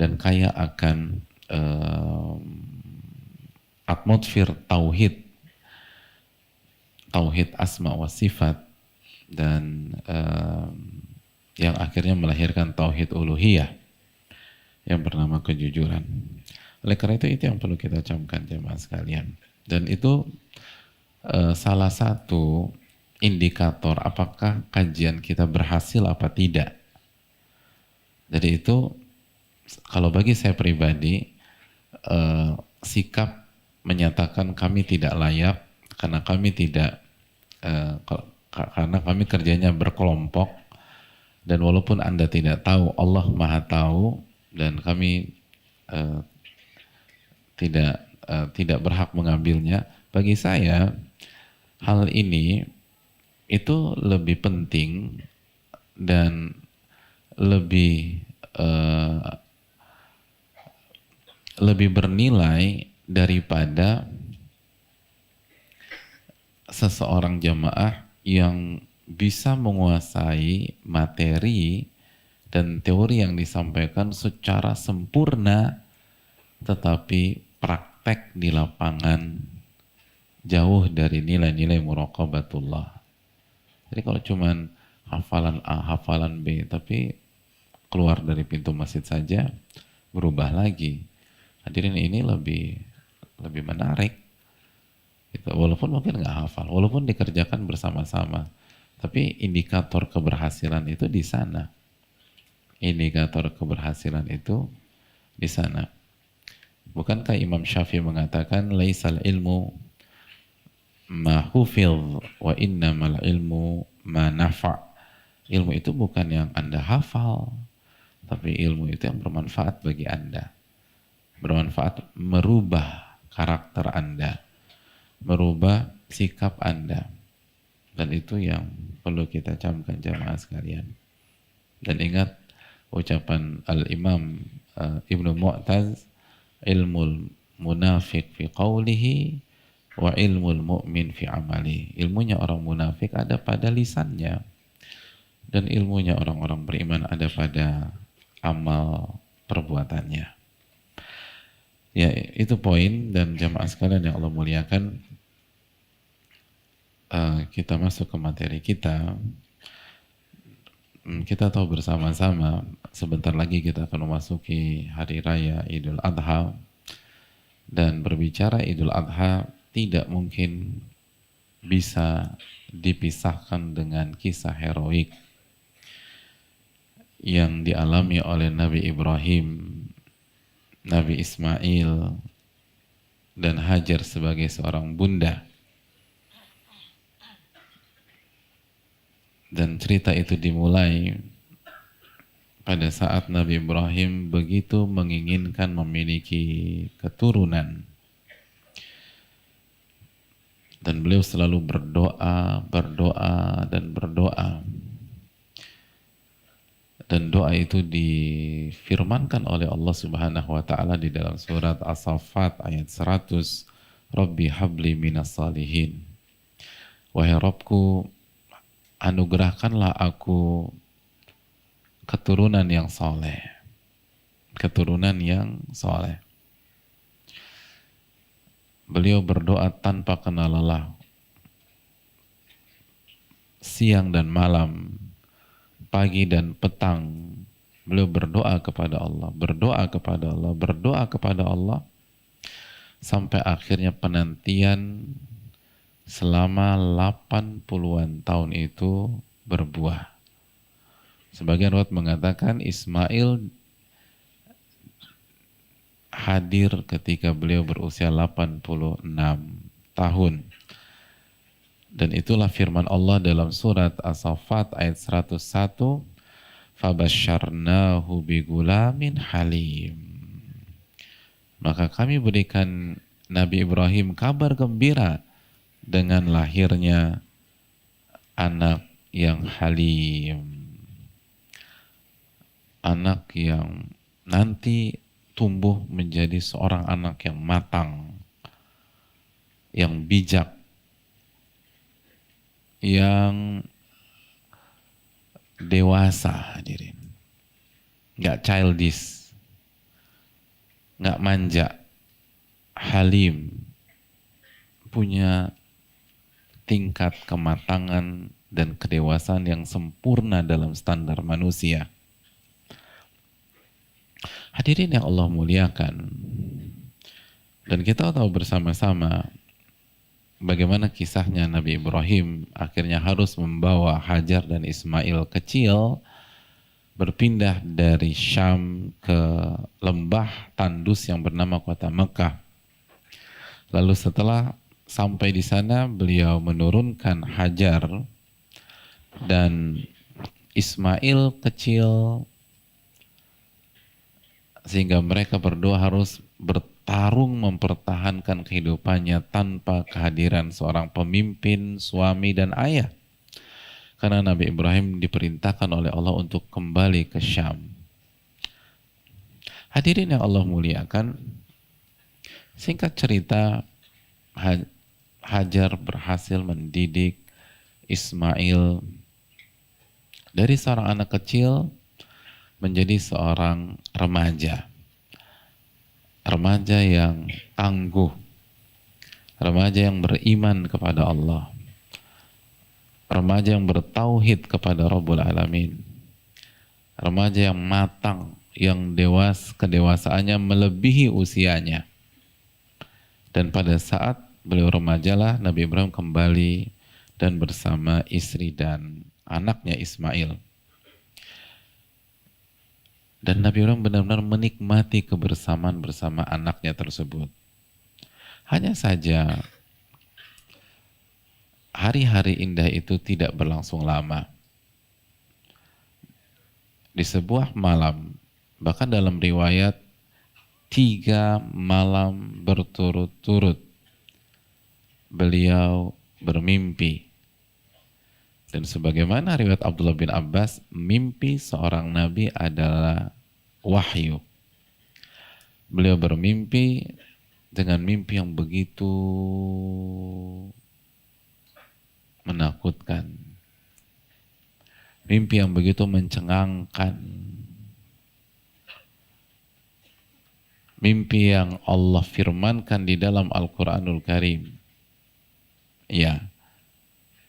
dan kaya akan atmosfer tauhid asma wa sifat, dan yang akhirnya melahirkan tauhid uluhiyah yang bernama kejujuran. Oleh karena itu yang perlu kita camkan jemaah sekalian, dan itu salah satu indikator apakah kajian kita berhasil apa tidak. Jadi itu kalau bagi saya pribadi, sikap menyatakan kami tidak layak karena kami tidak karena kami kerjanya berkelompok, dan walaupun Anda tidak tahu, Allah Maha tahu, dan kami tidak berhak mengambilnya. Bagi saya hal ini itu lebih penting dan lebih bernilai daripada seseorang jamaah yang bisa menguasai materi dan teori yang disampaikan secara sempurna, tetapi praktek di lapangan jauh dari nilai-nilai muraqabatullah. Jadi kalau cuman hafalan A, hafalan B, tapi keluar dari pintu masjid saja berubah lagi. Hadirin, ini lebih menarik. Gitu. Walaupun mungkin nggak hafal, walaupun dikerjakan bersama-sama, tapi indikator keberhasilan itu di sana. Indikator keberhasilan itu di sana. Bukankah Imam Syafi'i mengatakan laisal ilmu ma hufidh wa innamal ilmu ma nafa'. Ilmu itu bukan yang Anda hafal, tapi ilmu itu yang bermanfaat bagi Anda. Bermanfaat merubah karakter Anda, merubah sikap Anda. Dan itu yang perlu kita camkan jamaah sekalian. Dan ingat ucapan Al-Imam Ibnu Mu'taz, ilmul munafiq fi qawlihi wa ilmul mu'min fi amali. Ilmunya orang munafik ada pada lisannya, dan ilmunya orang-orang beriman ada pada amal perbuatannya. Ya, itu poin. Dan jamaah sekalian yang Allah muliakan, kita masuk ke materi kita. Kita tahu bersama-sama sebentar lagi kita akan memasuki hari raya Idul Adha, dan berbicara Idul Adha tidak mungkin bisa dipisahkan dengan kisah heroik yang dialami oleh Nabi Ibrahim, Nabi Ismail, dan Hajar sebagai seorang bunda. Dan cerita itu dimulai pada saat Nabi Ibrahim begitu menginginkan memiliki keturunan. Dan beliau selalu berdoa, berdoa, dan berdoa. Dan doa itu difirmankan oleh Allah Subhanahu wa taala di dalam surat As-Saffat ayat 100, Rabbi habli minas salihin. Wahai Rabbku, anugerahkanlah aku keturunan yang soleh. Keturunan yang soleh. Beliau berdoa tanpa kenal lelah. Siang dan malam, pagi dan petang, beliau berdoa kepada Allah, berdoa kepada Allah, berdoa kepada Allah, sampai akhirnya penantian selama 80-an tahun itu berbuah. Sebagian riwayat mengatakan Ismail hadir ketika beliau berusia 86 tahun. Dan itulah firman Allah dalam surat As-Saffat ayat 101, فَبَشَّرْنَاهُ بِغُلَامٍ حَلِيمٍ. Maka kami berikan Nabi Ibrahim kabar gembira dengan lahirnya anak yang halim. Anak yang nanti tumbuh menjadi seorang anak yang matang, yang bijak, yang dewasa, hadirin. Nggak childish, nggak manja, halim, punya tingkat kematangan dan kedewasaan yang sempurna dalam standar manusia. Hadirin yang Allah muliakan, dan kita tahu bersama-sama bagaimana kisahnya Nabi Ibrahim akhirnya harus membawa Hajar dan Ismail kecil berpindah dari Syam ke lembah tandus yang bernama kota Mekah. Lalu setelah sampai di sana beliau menurunkan Hajar dan Ismail kecil, sehingga mereka berdua harus bertarung mempertahankan kehidupannya tanpa kehadiran seorang pemimpin, suami, dan ayah. Karena Nabi Ibrahim diperintahkan oleh Allah untuk kembali ke Syam. Hadirin yang Allah muliakan, singkat cerita, Hajar berhasil mendidik Ismail dari seorang anak kecil menjadi seorang remaja. Remaja yang tangguh, remaja yang beriman kepada Allah, remaja yang bertauhid kepada Rabbul Alamin, remaja yang matang, yang kedewasaannya melebihi usianya. Dan pada saat beliau remajalah Nabi Ibrahim kembali dan bersama istri dan anaknya Ismail. Dan Nabi Ibrahim benar-benar menikmati kebersamaan bersama anaknya tersebut. Hanya saja hari-hari indah itu tidak berlangsung lama. Di sebuah malam, bahkan dalam riwayat 3 malam berturut-turut, beliau bermimpi. Dan sebagaimana riwayat Abdullah bin Abbas, mimpi seorang nabi adalah wahyu. Beliau bermimpi dengan mimpi yang begitu menakutkan. Mimpi yang begitu mencengangkan. Mimpi yang Allah firmankan di dalam Al-Quranul Karim. Ya,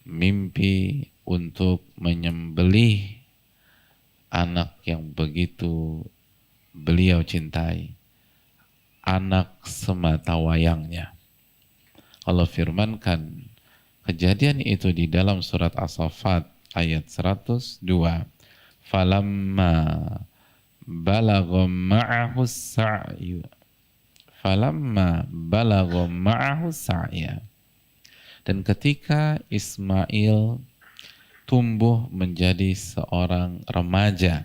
mimpi untuk menyembelih anak yang begitu beliau cintai, anak semata wayangnya. Allah firmankan kejadian itu di dalam surat As-Saffat ayat 102. Falamma balagha ma'ahu sa'yu. Falamma balagha ma'ahu sa'ya. Dan ketika Ismail tumbuh menjadi seorang remaja.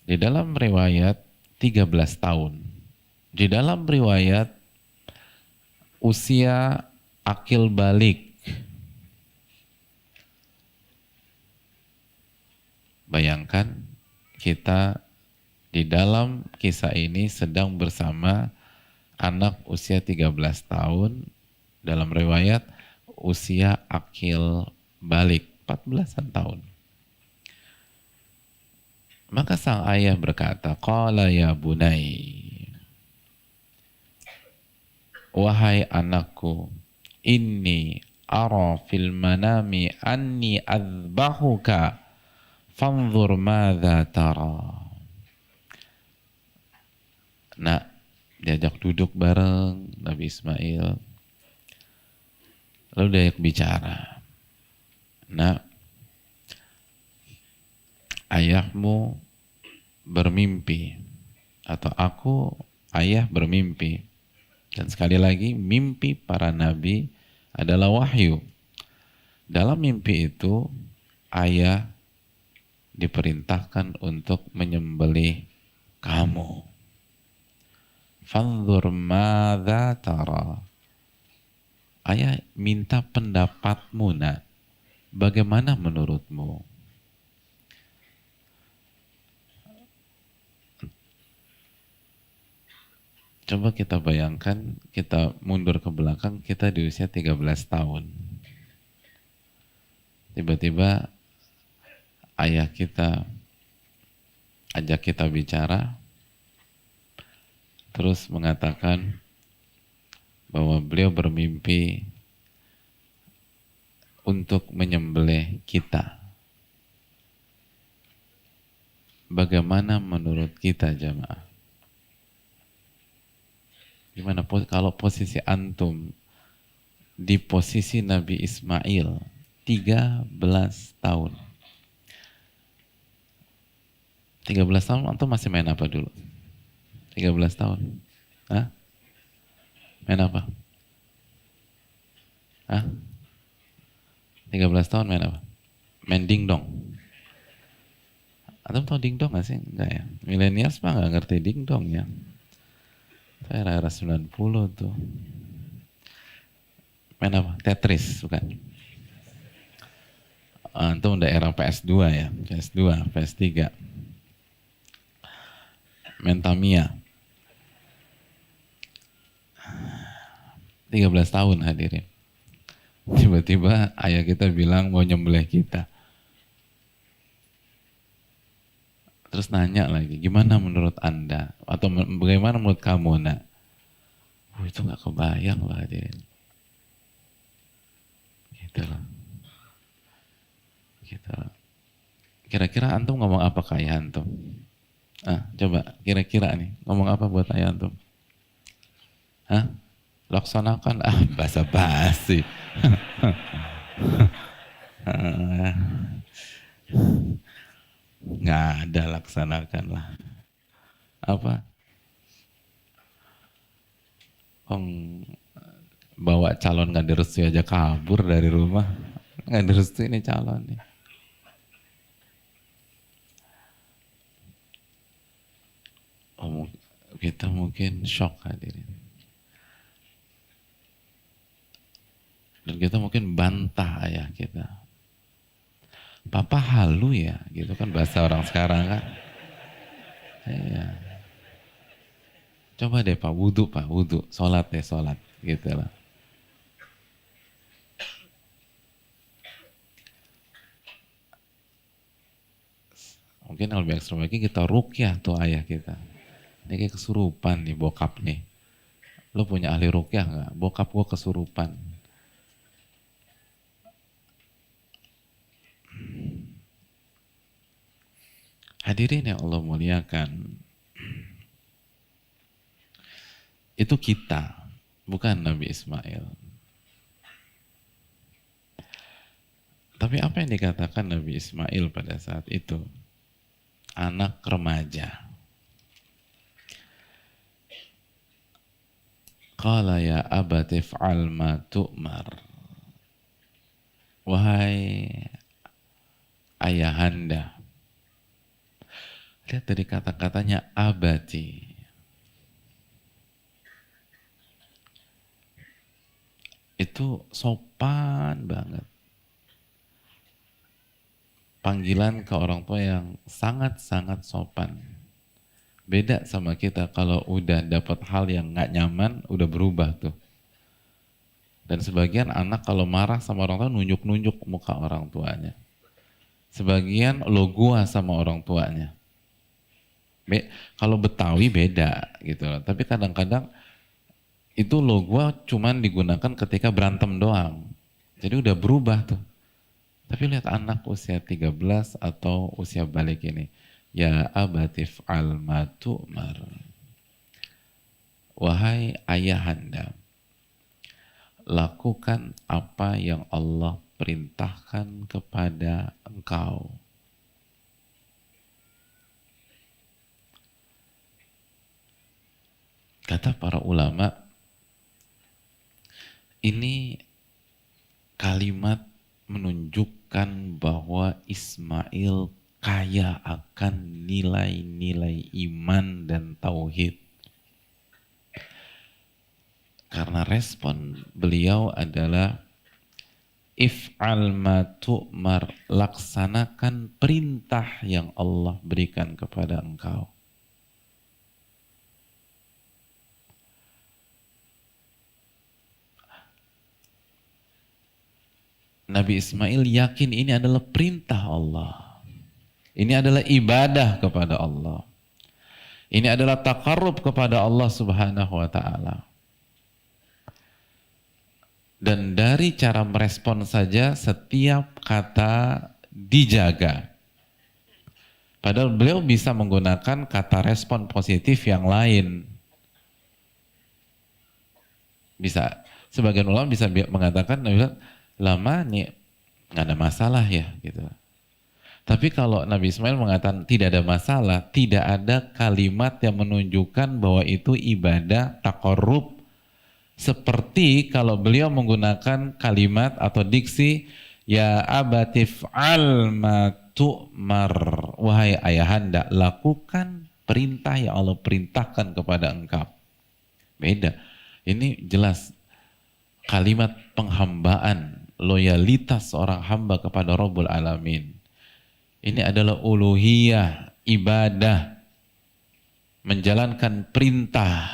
Di dalam riwayat 13 tahun. Di dalam riwayat usia akil balik. Bayangkan kita di dalam kisah ini sedang bersama anak usia 13 tahun, dalam riwayat usia akil balik 14-an tahun. Maka sang ayah berkata, qala ya bunai, wahai anakku, inni ara fil manami anni azbahuka fanzur madza tara. Nak, diajak duduk bareng Nabi Ismail, lalu diajak bicara. Nak, ayahmu bermimpi, atau aku, ayah bermimpi. Dan sekali lagi, mimpi para nabi adalah wahyu. Dalam mimpi itu, ayah diperintahkan untuk menyembelih kamu. Fanzur madza tara. Ayah minta pendapatmu, nak. Bagaimana menurutmu? Coba kita bayangkan, kita mundur ke belakang, kita di usia 13 tahun. Tiba-tiba ayah kita ajak kita bicara, terus mengatakan bahwa beliau bermimpi untuk menyembelih kita. Bagaimana menurut kita, jamaah? Gimana kalau posisi antum di posisi Nabi Ismail 13 tahun? 13 tahun antum masih main apa dulu? 13 tahun. Hah? Main apa? Hah? 13 tahun main apa? Main dingdong. Antum tahu dingdong gak sih? Enggak ya? Milenials mah gak ngerti dingdong ya. Itu era-era 90 tuh. Main apa? Tetris, bukan? Antum udah era PS2 ya? PS2, PS3. Main Tamiya. 13 tahun hadirin. Tiba-tiba ayah kita bilang mau nyembelih kita. Terus nanya lagi, gimana menurut Anda? Atau bagaimana menurut kamu, nak? Itu gak kebayang lah hadirin. Gitu lah. Gitu lah. Kira-kira antum ngomong apa ke ayah antum? Coba kira-kira nih, ngomong apa buat ayah antum? Hah? Laksanakan, basa-basi. Nggak ada, laksanakan lah. Apa? Bawa calon nggak direstui aja kabur dari rumah. Nggak direstui ini calon nih. Kita mungkin shock hadirin. Dan kita mungkin bantah ayah kita. Papa halu ya, gitu kan bahasa orang sekarang kan. Iya. Coba deh Pak, wudhu, sholat deh, sholat, gitu lah. Mungkin kalau lebih ekstrim lagi kita ruqyah tuh ayah kita. Ini kayak kesurupan nih bokap nih. Lo punya ahli ruqyah nggak? Bokap gua kesurupan. Hadirin yang Allah muliakan, itu kita, bukan Nabi Ismail. Tapi apa yang dikatakan Nabi Ismail pada saat itu? Anak remaja. Qala ya abati fa'al ma tu'mar. Wahai ayahanda. Lihat dari kata-katanya abati. Itu sopan banget. Panggilan ke orang tua yang sangat-sangat sopan. Beda sama kita kalau udah dapat hal yang nggak nyaman, udah berubah tuh. Dan sebagian anak kalau marah sama orang tua nunjuk-nunjuk muka orang tuanya. Sebagian lo gua sama orang tuanya. Kalau Betawi beda gitu loh. Tapi kadang-kadang itu lo gua cuman digunakan ketika berantem doang. Jadi udah berubah tuh. Tapi lihat anak usia 13 atau usia balik ini. Ya abatif al matumar. Wahai ayahanda, lakukan apa yang Allah perintahkan kepada engkau. Kata para ulama, ini kalimat menunjukkan bahwa Ismail kaya akan nilai-nilai iman dan tauhid. Karena respon beliau adalah if'al ma tu'mar, laksanakan perintah yang Allah berikan kepada engkau. Nabi Ismail yakin ini adalah perintah Allah. Ini adalah ibadah kepada Allah. Ini adalah taqarrub kepada Allah Subhanahu wa ta'ala. Dan dari cara merespon saja setiap kata dijaga. Padahal beliau bisa menggunakan kata respon positif yang lain. Bisa. Sebagian ulama bisa mengatakan, lama nih nggak ada masalah ya gitu. Tapi kalau Nabi Ismail mengatakan tidak ada masalah, tidak ada kalimat yang menunjukkan bahwa itu ibadah taqarrub. Seperti kalau beliau menggunakan kalimat atau diksi ya abatif al ma tu'mar, wahai ayahanda, lakukan perintah yang Allah perintahkan kepada engkau. Beda. Ini jelas kalimat penghambaan, loyalitas seorang hamba kepada Rabbul Alamin. Ini adalah uluhiyah, ibadah, menjalankan perintah.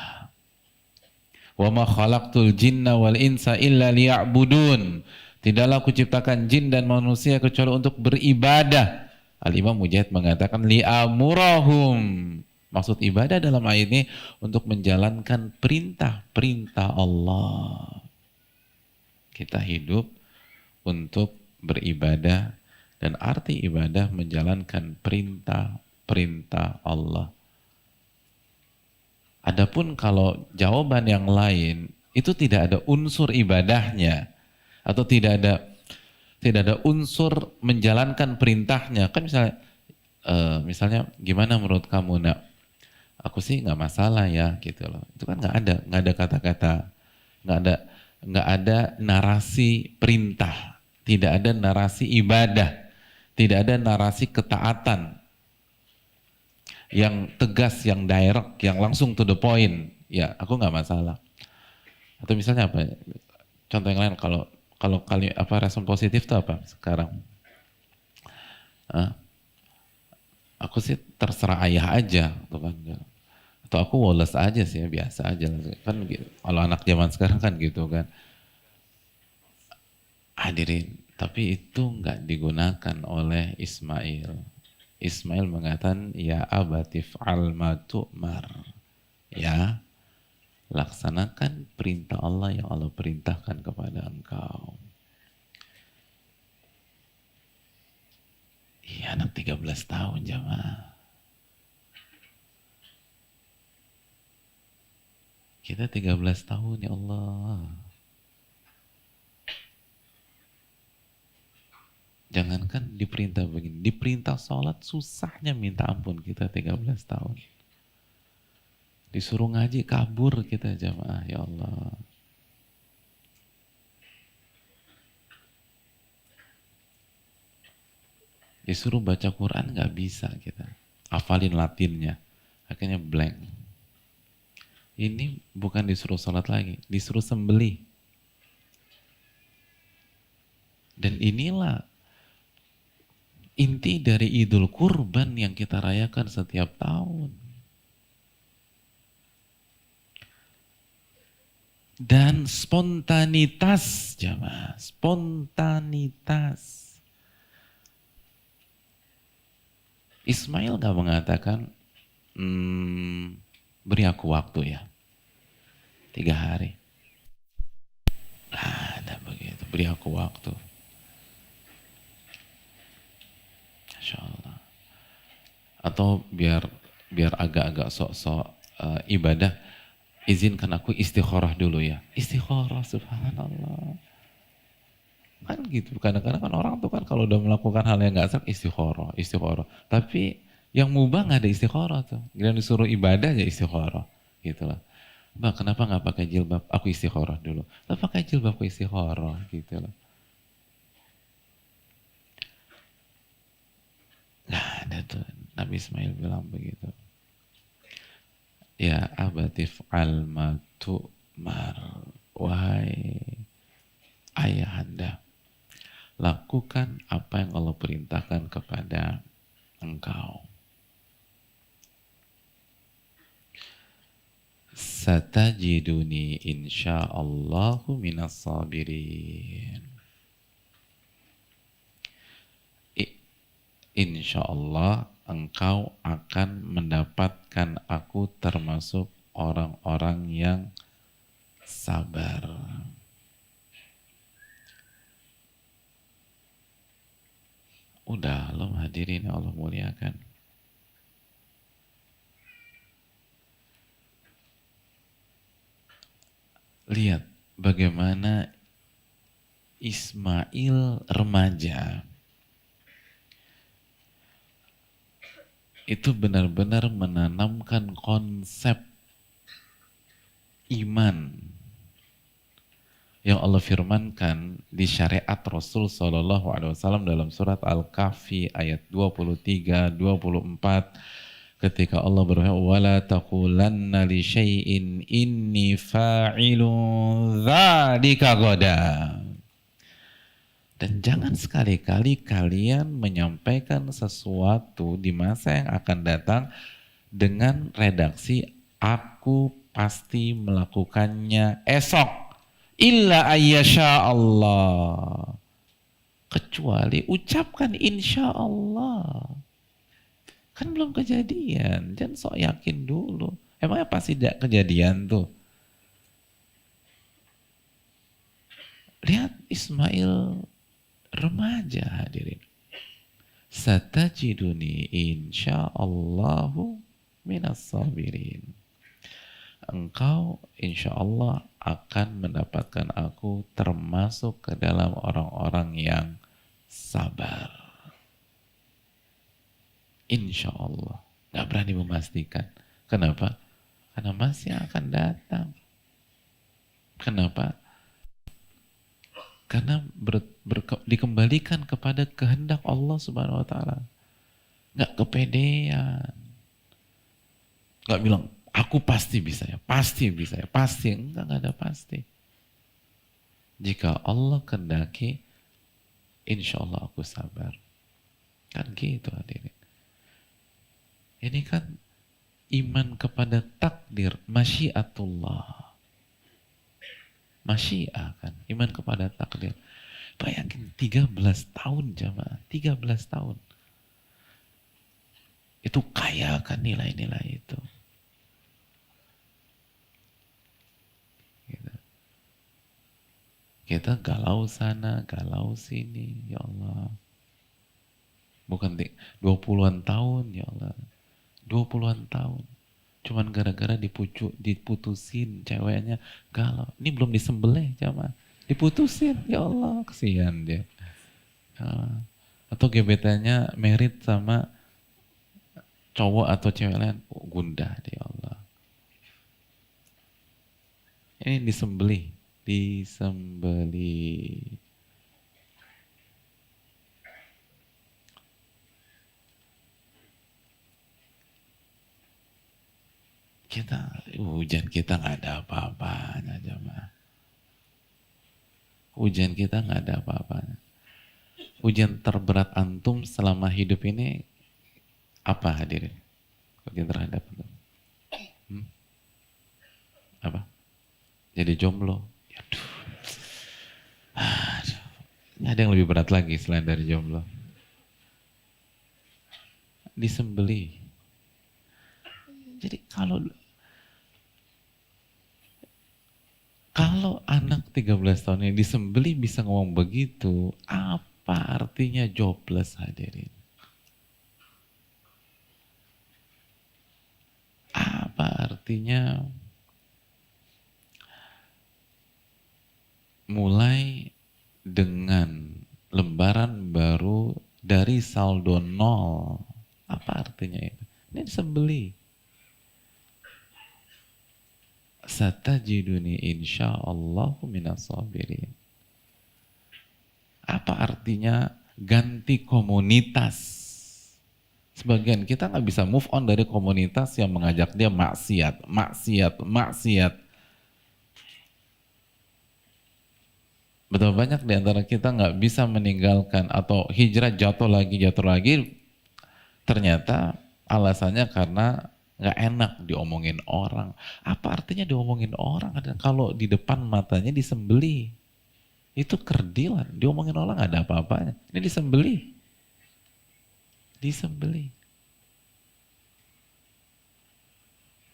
Wa ma khalaqtul jinna wal insa illa liya'budun. Tidaklah aku ciptakan jin dan manusia kecuali untuk beribadah. Al-Imam Mujahid mengatakan li'amurahum. Maksud ibadah dalam ayat ini untuk menjalankan perintah-perintah Allah. Kita hidup untuk beribadah, dan arti ibadah menjalankan perintah-perintah Allah. Adapun kalau jawaban yang lain itu tidak ada unsur ibadahnya atau tidak ada unsur menjalankan perintahnya, kan misalnya gimana menurut kamu nak? Aku sih nggak masalah ya gitu loh. Itu kan nggak ada kata-kata, nggak ada narasi perintah, tidak ada narasi ibadah, tidak ada narasi ketaatan yang tegas, yang direct, yang langsung to the point. Ya, aku nggak masalah. Atau misalnya apa? Contoh yang lain, kalau respon positif itu apa sekarang? Aku sih terserah ayah aja, tuh kan. Atau aku woles aja sih, biasa aja. Kan gitu. Kalau anak zaman sekarang kan gitu kan. Hadirin, tapi itu nggak digunakan oleh Ismail. Ismail mengatakan, ya abatif al ma tu'mar. Ya, laksanakan perintah Allah yang Allah perintahkan kepada engkau. Iya, anak 13 tahun jamaah. Kita 13 tahun ya Allah. Jangankan diperintah begini, diperintah sholat susahnya minta ampun kita 13 tahun. Disuruh ngaji kabur kita jamaah, ya Allah. Disuruh baca Quran nggak bisa kita. Hafalin Latinnya. Akhirnya blank. Ini bukan disuruh sholat lagi, disuruh sembelih. Dan inilah inti dari Idul Kurban yang kita rayakan setiap tahun. Dan spontanitas, jamaah, spontanitas. Ismail gak mengatakan, beri aku waktu ya, 3 hari. Ada begitu, beri aku waktu. Masya Allah. Atau biar agak-agak sok-sok ibadah, izinkan aku istikharah dulu ya. Istikharah, subhanallah. Kan gitu, kadang-kadang kan orang tuh kan kalau udah melakukan hal yang gak sah, istikharah. Tapi yang mubah gak ada istikharah tuh. Dia disuruh ibadah aja istikharah. Gitu lah. Mbak, kenapa gak pakai jilbab? Aku istikharah dulu. Lah pakai jilbab, aku istikharah. Gitu lah. Gak ada tuh. Nabi Ismail bilang begitu. Ya abatif al-matu mar. Wahai ayahanda, lakukan apa yang Allah perintahkan kepada engkau. Satajiduni insyaallahu minas sabirin. Insyaallah engkau akan mendapatkan aku termasuk orang-orang yang sabar. Udah, lo hadirin Allah muliakan. Lihat bagaimana Ismail remaja itu benar-benar menanamkan konsep iman yang Allah firmankan di syariat Rasul Shallallahu Alaihi Wasallam dalam surat Al-Kahfi ayat 23-24 ketika Allah berfirman wala taqulanna li syai'in inni fa'ilun dzalika ghadan. Dan jangan sekali-kali kalian menyampaikan sesuatu di masa yang akan datang dengan redaksi aku pasti melakukannya esok. Illa ayyasha Allah. Kecuali ucapkan insya Allah. Kan belum kejadian. Jangan sok yakin dulu. Emangnya pasti tidak kejadian tuh. Lihat Ismail remaja hadirin. Satajiduni insyaallahu minas sabirin. Engkau insya Allah akan mendapatkan aku termasuk ke dalam orang-orang yang sabar. Insya Allah. Gak berani memastikan. Kenapa? Karena masih akan datang. Kenapa? Karena dikembalikan kepada kehendak Allah Subhanahu Wa Taala. Gak kepedean. Gak bilang, aku pasti bisa ya, pasti bisa ya, pasti. Enggak, gak ada pasti. Jika Allah kehendaki, insya Allah aku sabar. Kan gitu hadirin. Ini kan iman kepada takdir, masyiatullah. Masyiah kan, iman kepada takdir. Bayangin 13 tahun jamaah, 13 tahun. Itu kaya kan nilai-nilai itu. Kita galau sana, galau sini, ya Allah. Bukan 20-an tahun, ya Allah. 20-an tahun. Cuman gara-gara diputusin ceweknya galau. Ini belum disembelih, jamaah. Diputusin, ya Allah, kesian dia. Atau gebetannya merit sama cowok atau cewek lain, gundah dia, ya Allah. Ini disembelih. Hujan kita nggak ada apa-apanya jemaah. Hujan kita nggak ada apa-apanya. Ujian terberat antum selama hidup ini apa hadirin? Ujian terhadap antum? Apa? Jadi jomblo. Aduh. Aduh. Nggak ada yang lebih berat lagi selain dari jomblo. Disembeli. Jadi kalau anak 13 tahun ini disembeli bisa ngomong begitu, apa artinya jobless hadirin? Apa artinya mulai dengan lembaran baru dari saldo nol? Apa artinya itu? Ini disembeli. Satajiduni insyaallahu minas sabirin. Apa artinya ganti komunitas? Sebagian kita nggak bisa move on dari komunitas yang mengajak dia maksiat. Betul banyak di antara kita nggak bisa meninggalkan atau hijrah jatuh lagi. Ternyata alasannya karena nggak enak diomongin orang. Apa artinya diomongin orang? Kalau di depan matanya disembeli. Itu kerdilan. Diomongin orang nggak ada apa-apanya. Ini disembeli.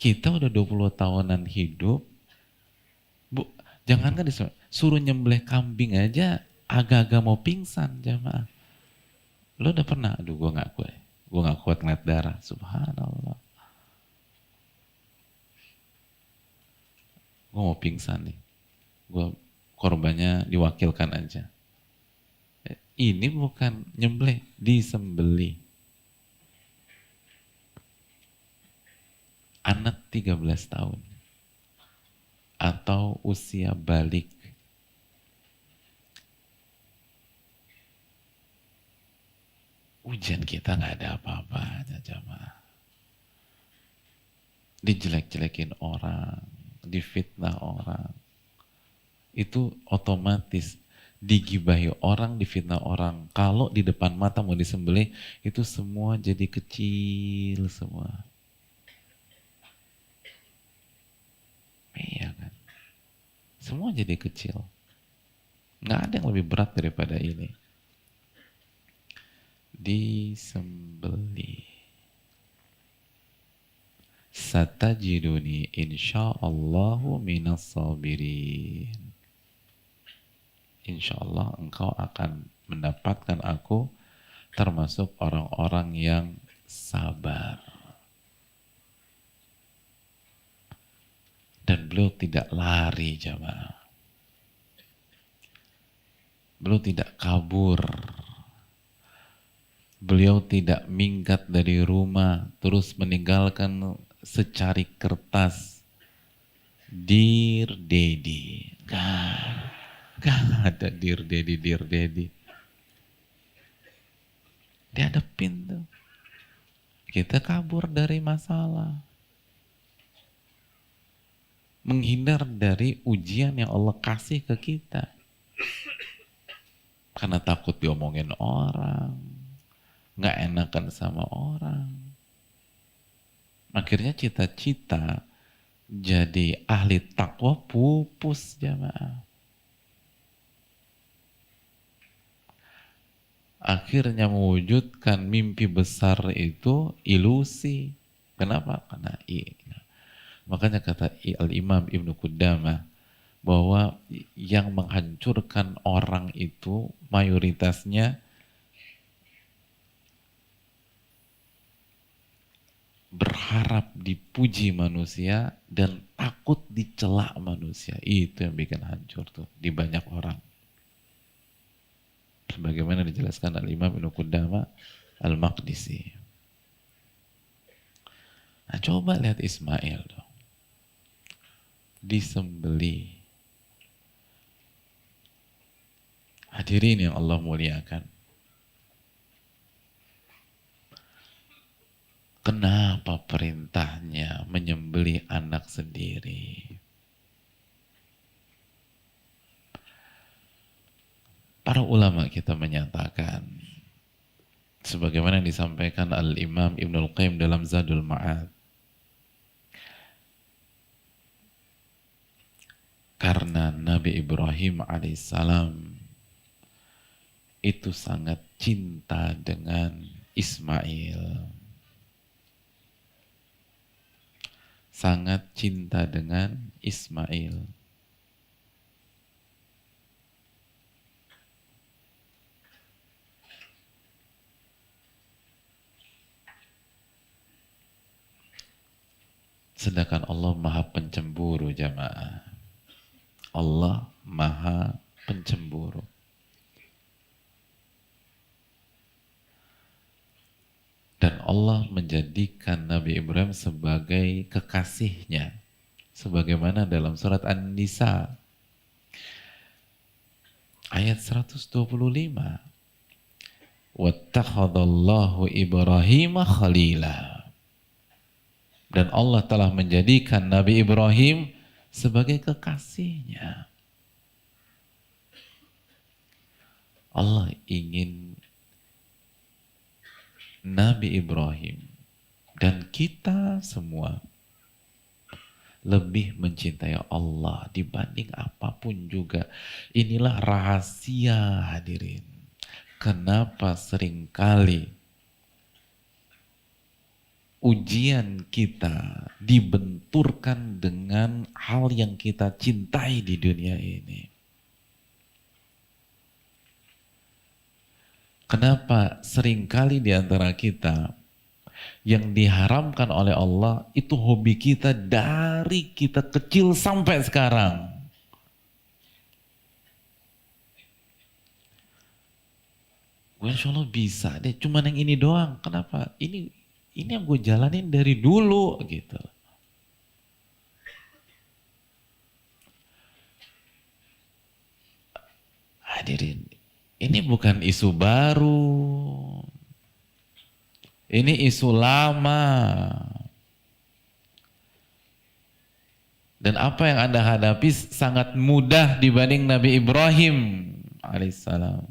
Kita udah 20 tahunan hidup. Jangankan suruh nyembelih kambing aja agak-agak mau pingsan jamaah. Lo udah pernah? Aduh gue gak kuat ngeliat darah. Subhanallah. Gue mau pingsan nih. Gue korbannya diwakilkan aja. Ini bukan nyembelih, disembelih. Anak 13 tahun. Atau usia balik. Ujian kita gak ada apa-apanya jamaah. Dijelek-jelekin orang, difitnah orang. Itu otomatis digibahi orang, difitnah orang. Kalau di depan mata mau disembelih, itu semua jadi kecil semua. Iya kan? Semua jadi kecil. Nggak ada yang lebih berat daripada ini. Disembelih. Satajiduni insyaallahu minas sabirin. Insyaallah engkau akan mendapatkan aku termasuk orang-orang yang sabar. Dan beliau tidak lari jamaah. Beliau tidak kabur. Beliau tidak minggat dari rumah terus meninggalkan secari kertas. Dear Daddy. Gak ada Dear Daddy. Dihadapin tuh. Kita kabur dari masalah. Menghindar dari ujian yang Allah kasih ke kita. Karena takut diomongin orang. Gak enakan sama orang. Akhirnya cita-cita jadi ahli takwa pupus jamaah. Akhirnya mewujudkan mimpi besar itu ilusi. Kenapa? Karena makanya kata Al-Imam Ibnu Qudamah bahwa yang menghancurkan orang itu mayoritasnya berharap dipuji manusia dan takut dicela manusia. Itu yang bikin hancur tuh di banyak orang. Sebagaimana dijelaskan Al-Imam Ibnu Qudamah Al-Maqdisi. Nah, coba lihat Ismail dong. Disembeli. Hadirin yang Allah muliakan. Kenapa perintahnya menyembelih anak sendiri. Para ulama kita menyatakan, sebagaimana yang disampaikan Al-Imam Ibnul Qayyim dalam Zadul Ma'ad, karena Nabi Ibrahim alaihissalam itu sangat cinta dengan Ismail, sangat cinta dengan Ismail. Sedangkan Allah maha pencemburu, jamaah. Allah maha pencemburu. Dan Allah menjadikan Nabi Ibrahim sebagai kekasihnya. Sebagaimana dalam surat An-Nisa ayat 125. Wattakhadallahu Ibrahim khalila. Dan Allah telah menjadikan Nabi Ibrahim sebagai kekasihnya. Allah ingin Nabi Ibrahim dan kita semua lebih mencintai Allah dibanding apapun juga. Inilah rahasia, hadirin. Kenapa seringkali ujian kita dibenturkan dengan hal yang kita cintai di dunia ini. Kenapa seringkali di antara kita yang diharamkan oleh Allah itu hobi kita dari kita kecil sampai sekarang. Gue insya Allah bisa deh, cuman yang ini doang. Kenapa? Ini yang gue jalanin dari dulu gitu. Hadirin, ini bukan isu baru. Ini isu lama. Dan apa yang Anda hadapi sangat mudah dibanding Nabi Ibrahim alaihissalam.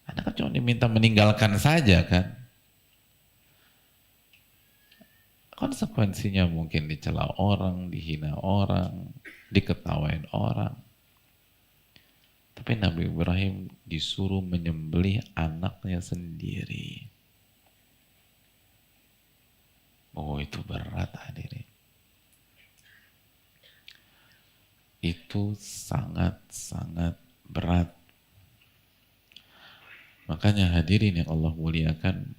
Anda kan cuma diminta meninggalkan saja kan. Konsekuensinya mungkin dicela orang, dihina orang, diketawain orang. Tapi Nabi Ibrahim disuruh menyembelih anaknya sendiri. Oh, itu berat, hadirin. Itu sangat-sangat berat. Makanya hadirin yang Allah muliakan,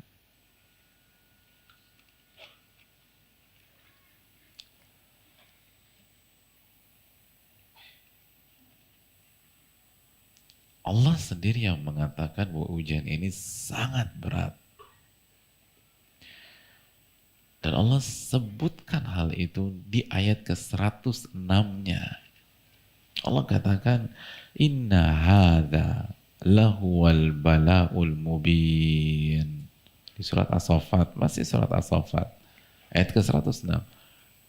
Allah sendiri yang mengatakan bahwa ujian ini sangat berat. Dan Allah sebutkan hal itu di ayat ke-106-nya. Allah katakan, Inna hadha lahuwal bala'ul mubin. Di surat As-Saffat, masih surat As-Saffat. Ayat ke-106.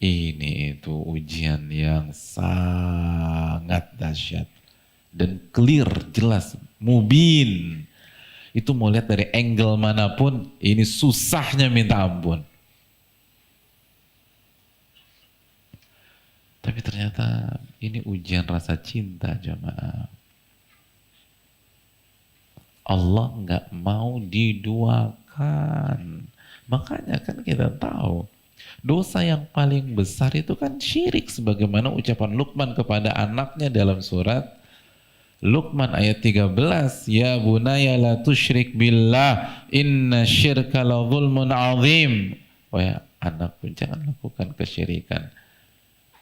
Ini itu ujian yang sangat dahsyat. Dan clear, jelas, mubin. Itu mau lihat dari angle manapun, ini susahnya minta ampun. Tapi ternyata ini ujian rasa cinta, jamaah. Allah nggak mau diduakan. Makanya kan kita tahu, dosa yang paling besar itu kan syirik. Sebagaimana ucapan Luqman kepada anaknya dalam surat Luqman ayat 13, ya bunaya la tusyrik billah inna syirka la zulmun azim. Wahai anakku, jangan lakukan kesyirikan,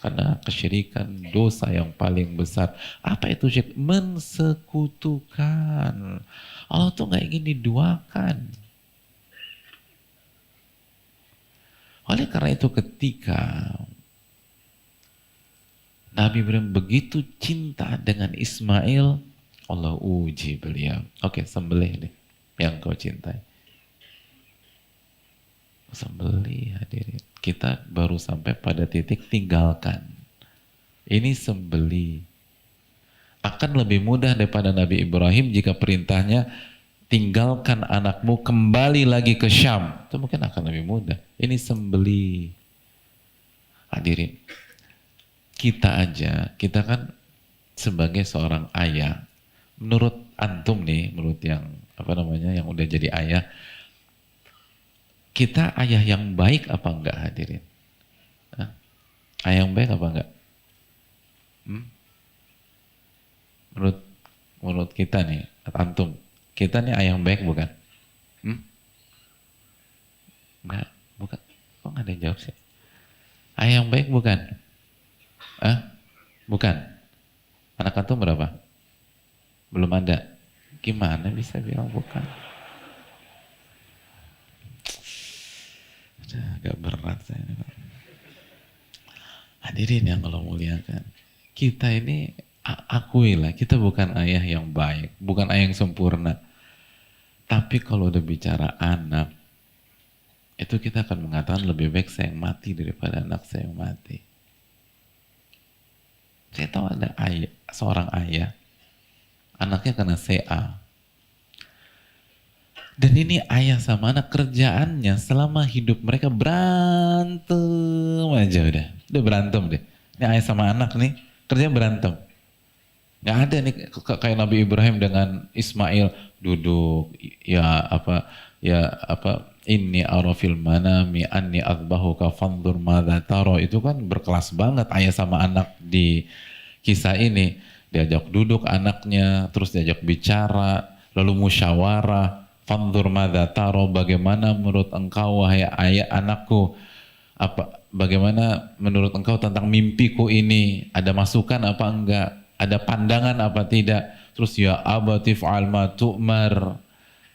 karena kesyirikan dosa yang paling besar. Apa itu syirik? Mensekutukan. Allah tuh gak ingin diduakan. Oleh karena itu ketika Nabi Ibrahim begitu cinta dengan Ismail, Allah uji beliau. Oke, sembelih deh yang kau cintai. Sembelih, hadirin. kita baru sampai pada titik tinggalkan. Ini sembeli. Akan lebih mudah daripada Nabi Ibrahim jika perintahnya tinggalkan anakmu kembali lagi ke Syam. Itu mungkin akan lebih mudah. Ini sembeli. Hadirin, kita kan sebagai seorang ayah, menurut antum nih, menurut yang yang udah jadi ayah, kita ayah yang baik apa enggak, hadirin? Hah? Ayah yang baik apa enggak? Menurut kita nih, antum, kita nih ayah yang baik bukan? Enggak, bukan. Kok nggak ada yang jawab sih? Ayah yang baik bukan? Bukan. Anak antum berapa? Belum ada. Gimana bisa bilang bukan? Agak berat saya. Hadirin yang Allah muliakan, kita ini akuilah, kita bukan ayah yang baik, bukan ayah yang sempurna. Tapi kalau udah bicara anak, itu kita akan mengatakan lebih baik saya yang mati daripada anak saya yang mati. Saya tahu ada seorang ayah, anaknya kena CA. Dan ini ayah sama anak kerjaannya selama hidup mereka berantem aja udah berantem deh. Ini ayah sama anak nih kerjanya berantem. Nggak ada nih kayak Nabi Ibrahim dengan Ismail duduk inni arafil manami anni azbahuka fanzur madza tara. Itu kan berkelas banget ayah sama anak di kisah ini. Diajak duduk anaknya, terus diajak bicara, lalu musyawarah. Fanzur madza tara, bagaimana menurut engkau wahai ayah anakku? Bagaimana menurut engkau tentang mimpiku ini? Ada masukan apa enggak? Ada pandangan apa tidak? Terus ya abati fa'al ma tu'mar.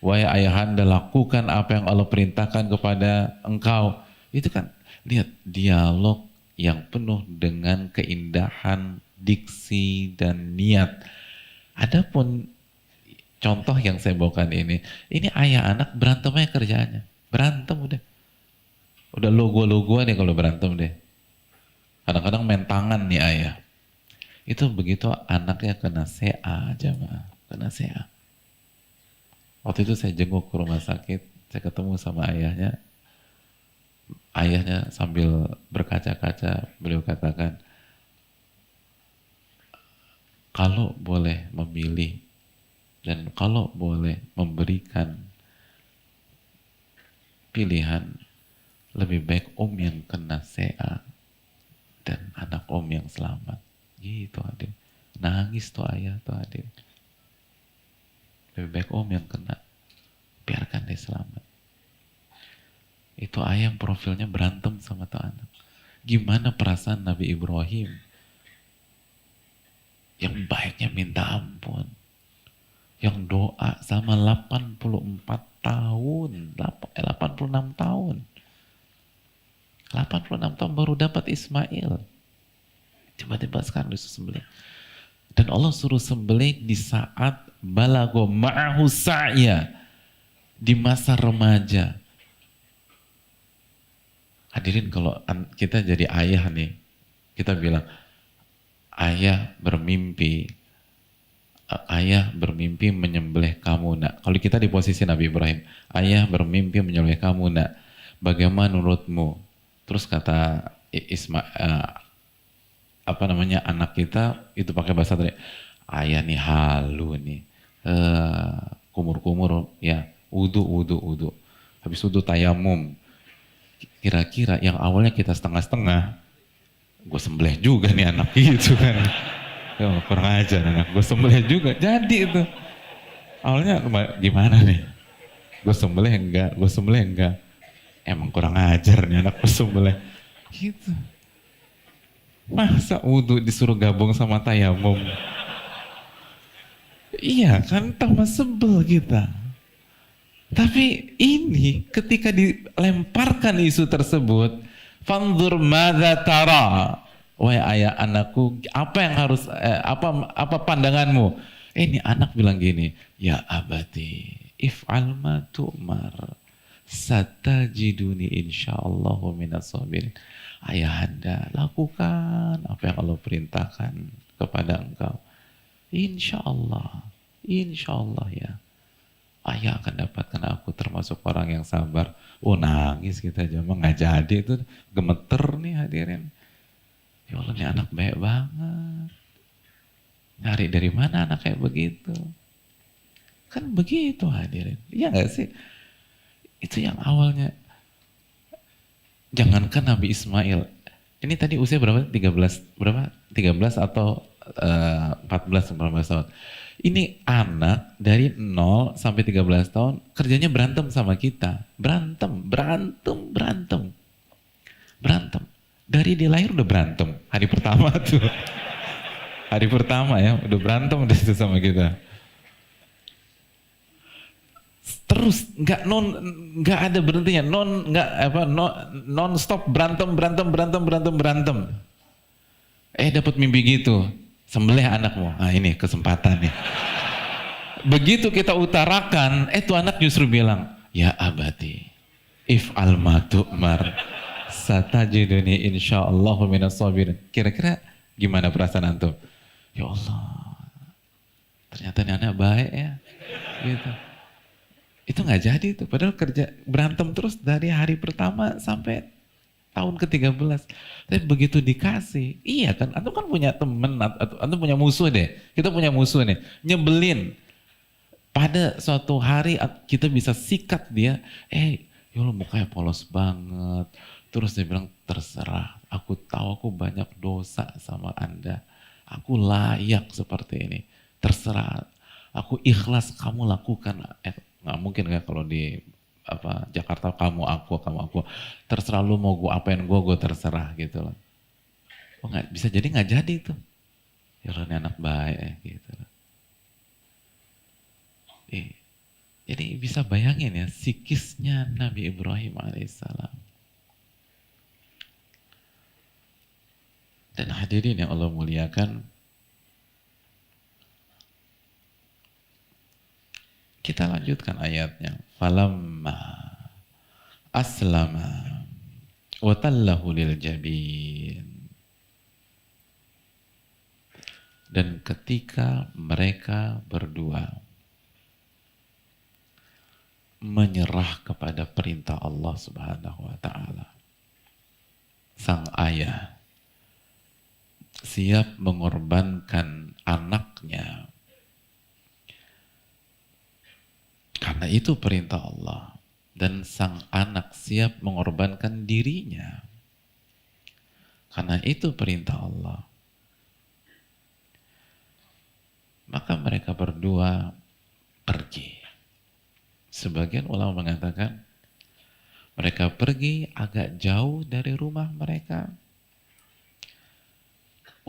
Wahai ayahanda, lakukan apa yang Allah perintahkan kepada engkau. Itu kan, lihat dialog yang penuh dengan keindahan diksi dan niat. Adapun contoh yang saya bawakan ini ayah anak berantemnya kerjaannya. Berantem udah. Udah logo-logoan ya kalau berantem deh. Kadang-kadang main tangan nih ayah. Itu begitu anaknya kena CA, jamaah. Kena CA. Waktu itu saya jenguk ke rumah sakit, saya ketemu sama ayahnya. Ayahnya sambil berkaca-kaca, beliau katakan, kalau boleh memilih dan kalau boleh memberikan pilihan, lebih baik om yang kena CA dan anak om yang selamat. Gitu adik. Nangis tuh ayah tuh adik. Lebih baik om yang kena, biarkan dia selamat. Itu ayah yang profilnya berantem sama tuh anak. Gimana perasaan Nabi Ibrahim yang baiknya minta ampun, yang doa sama 84 tahun, 86 tahun. 86 tahun baru dapat Ismail. Tiba-tiba sekarang disuruh sembelih. Dan Allah suruh sembelih di saat balago ma'ahu sa'ya, di masa remaja. Hadirin, kalau kita jadi ayah nih, kita bilang, ayah bermimpi menyembelih kamu nak. Kalau kita di posisi Nabi Ibrahim, ayah bermimpi menyembelih kamu nak. Bagaimana menurutmu? Terus kata anak kita itu pakai bahasa tadi, ayah nih halu nih, kumur-kumur ya, wudu. Habis wudu tayamum. Kira-kira yang awalnya kita setengah-setengah, gue sembelih juga nih anak gitu kan. Kurang ajar anak, gue sembelih juga. Jadi itu awalnya gimana nih? Gue sembelih enggak. Emang kurang ajar nih anak, gue sembelih. Gitu. Masa wudu disuruh gabung sama tayamum? Iya kan, tambah sebel kita. Tapi ini ketika dilemparkan isu tersebut, fanzur madza tara, wahai ayah anakku, apa yang harus apa pandanganmu? Ini anak bilang gini, ya abati if'al ma tu'mar, satajiduni insyaallahu minas sabirin. Ayahanda, lakukan apa yang Allah perintahkan kepada engkau. Insya Allah ya. Ayah akan dapatkan aku termasuk orang yang sabar. Oh nangis kita aja mah nggak jadi, itu gemeter nih hadirin. Ya Allah, ini anak baik banget. Nyari dari mana anak kayak begitu? Kan begitu hadirin. Iya nggak sih? Itu yang awalnya. Jangankan Nabi Ismail. Ini tadi usia berapa? 13 berapa? 13 atau 14 tahun. Ini anak dari 0 sampai 13 tahun kerjanya berantem sama kita. Berantem. Dari dia lahir udah berantem. Hari pertama tuh. Hari pertama ya, udah berantem udah sama kita. Terus nggak ada berhentinya, non stop berantem. Dapat mimpi gitu, sembelih anakmu. Nah ini kesempatan nih. Begitu kita utarakan, tuh anak justru bilang, ya abati, if al-matu'mar, satajiduni insyaallahu minas sabirin. Kira-kira gimana perasaan antum? Ya Allah, ternyata ini anak baik ya, gitu. Itu nggak jadi tuh, padahal kerja berantem terus dari hari pertama sampai tahun ke-13. Tapi begitu dikasih, iya kan, antum kan punya temen, antum punya musuh deh, kita punya musuh nih, nyebelin. Pada suatu hari kita bisa sikat dia, ya Allah mukanya polos banget. Terus dia bilang, terserah, aku tahu aku banyak dosa sama Anda. Aku layak seperti ini, terserah. Aku ikhlas kamu lakukan. Nggak mungkin kan kalau di Jakarta kamu aku terserah lu mau gue apain gue terserah gitu loh. Oh nggak bisa, jadi nggak jadi tuh. Ya ini anak baik gitu loh. Jadi bisa bayangin ya psikisnya Nabi Ibrahim alaihissalam. Dan hadirin yang Allah muliakan, kita lanjutkan ayatnya. Falamma aslama wa tallahu lil jabin. Dan ketika mereka berdua menyerah kepada perintah Allah Subhanahu wa taala, sang ayah siap mengorbankan anaknya karena itu perintah Allah, dan sang anak siap mengorbankan dirinya karena itu perintah Allah. Maka mereka berdua pergi. Sebagian ulama mengatakan mereka pergi agak jauh dari rumah mereka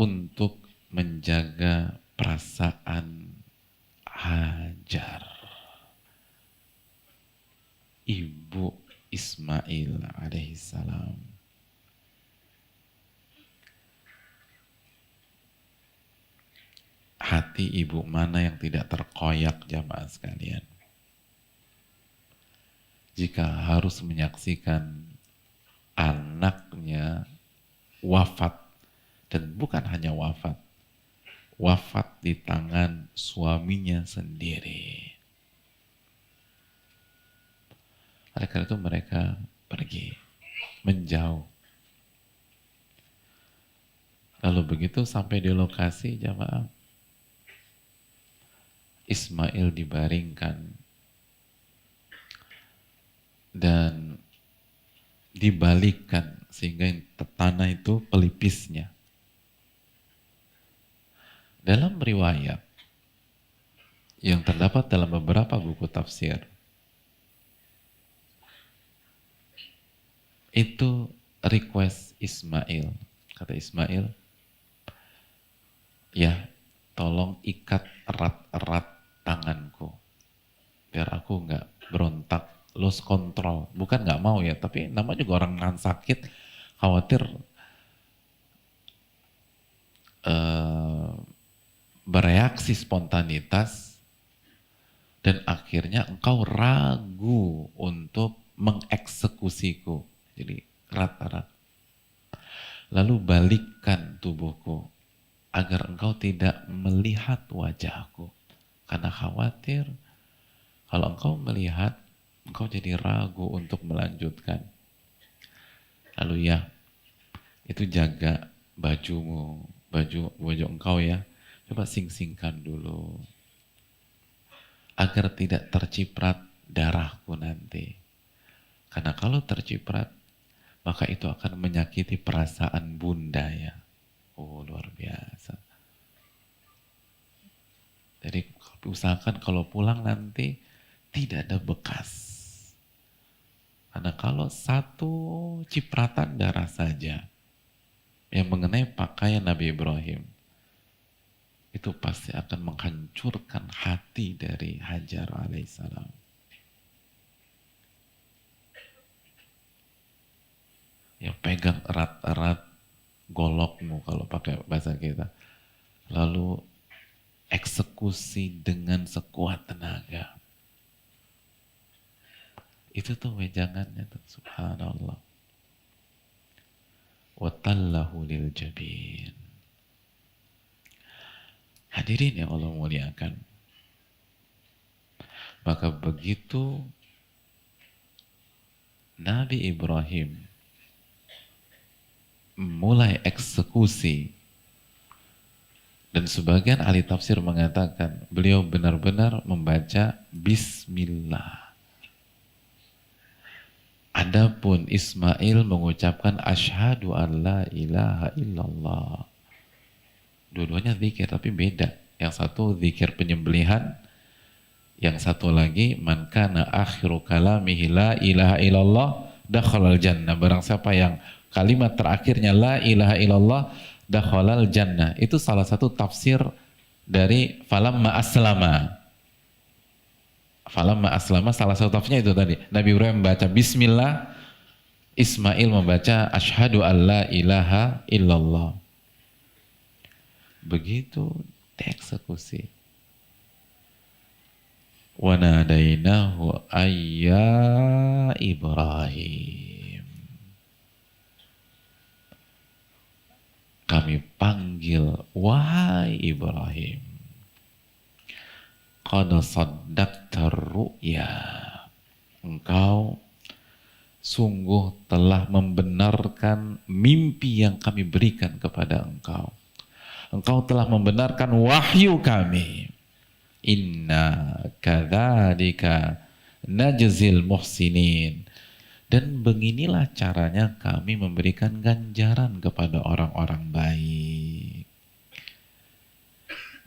untuk menjaga perasaan Hajar, ibu Ismail alaihissalam. Hati ibu mana yang tidak terkoyak jamaah sekalian, jika harus menyaksikan anaknya wafat, dan bukan hanya wafat di tangan suaminya sendiri. Oleh karena itu mereka pergi menjauh. Lalu begitu sampai di lokasi, jamaah, Ismail dibaringkan dan dibalikkan sehingga tanah itu pelipisnya. Dalam riwayat yang terdapat dalam beberapa buku tafsir, itu request Ismail. Kata Ismail, ya tolong ikat erat-erat tanganku biar aku nggak berontak, lose control. Bukan nggak mau ya, tapi namanya juga orang nahan sakit, khawatir bereaksi spontanitas dan akhirnya engkau ragu untuk mengeksekusiku. Jadi erat-erat. Lalu balikkan tubuhku agar engkau tidak melihat wajahku. Karena khawatir kalau engkau melihat, engkau jadi ragu untuk melanjutkan. Lalu ya, itu jaga bajumu, baju engkau ya. Coba sing-singkan dulu. Agar tidak terciprat darahku nanti. Karena kalau terciprat, maka itu akan menyakiti perasaan bunda ya. Oh, luar biasa. Jadi usahakan kalau pulang nanti tidak ada bekas. Karena kalau satu cipratan darah saja yang mengenai pakaian Nabi Ibrahim, itu pasti akan menghancurkan hati dari Hajar alaihissalam. Ya pegang erat-erat golokmu kalau pakai bahasa kita. Lalu eksekusi dengan sekuat tenaga. Itu tuh wejangannya tuh, subhanallah. Watallahu lil jabin. Hadirin yang Allah muliakan. Maka begitu Nabi Ibrahim mulai eksekusi, dan sebagian ahli tafsir mengatakan beliau benar-benar membaca Bismillah. Adapun Ismail mengucapkan asyhadu an la ilaha illallah. Dua-duanya zikir tapi beda. Yang satu zikir penyembelihan, yang satu lagi man kana akhiru kalamihi la ilaha illallah dakhalal jannah. Barang siapa yang kalimat terakhirnya la ilaha illallah dakhalal jannah. Itu salah satu tafsir dari falamma aslama. Falamma aslama, salah satu tafsirnya itu tadi. Nabi Ibrahim membaca Bismillah, Ismail membaca asyhadu an la ilaha illallah. Begitu dieksekusi. Wa nadainahu ayya Ibrahim. Kami panggil, wahai Ibrahim. Qad saddaqta ru'ya. Engkau sungguh telah membenarkan mimpi yang kami berikan kepada engkau. Engkau telah membenarkan wahyu kami. Inna kadzalika najzil muhsinin. Dan beginilah caranya kami memberikan ganjaran kepada orang-orang baik.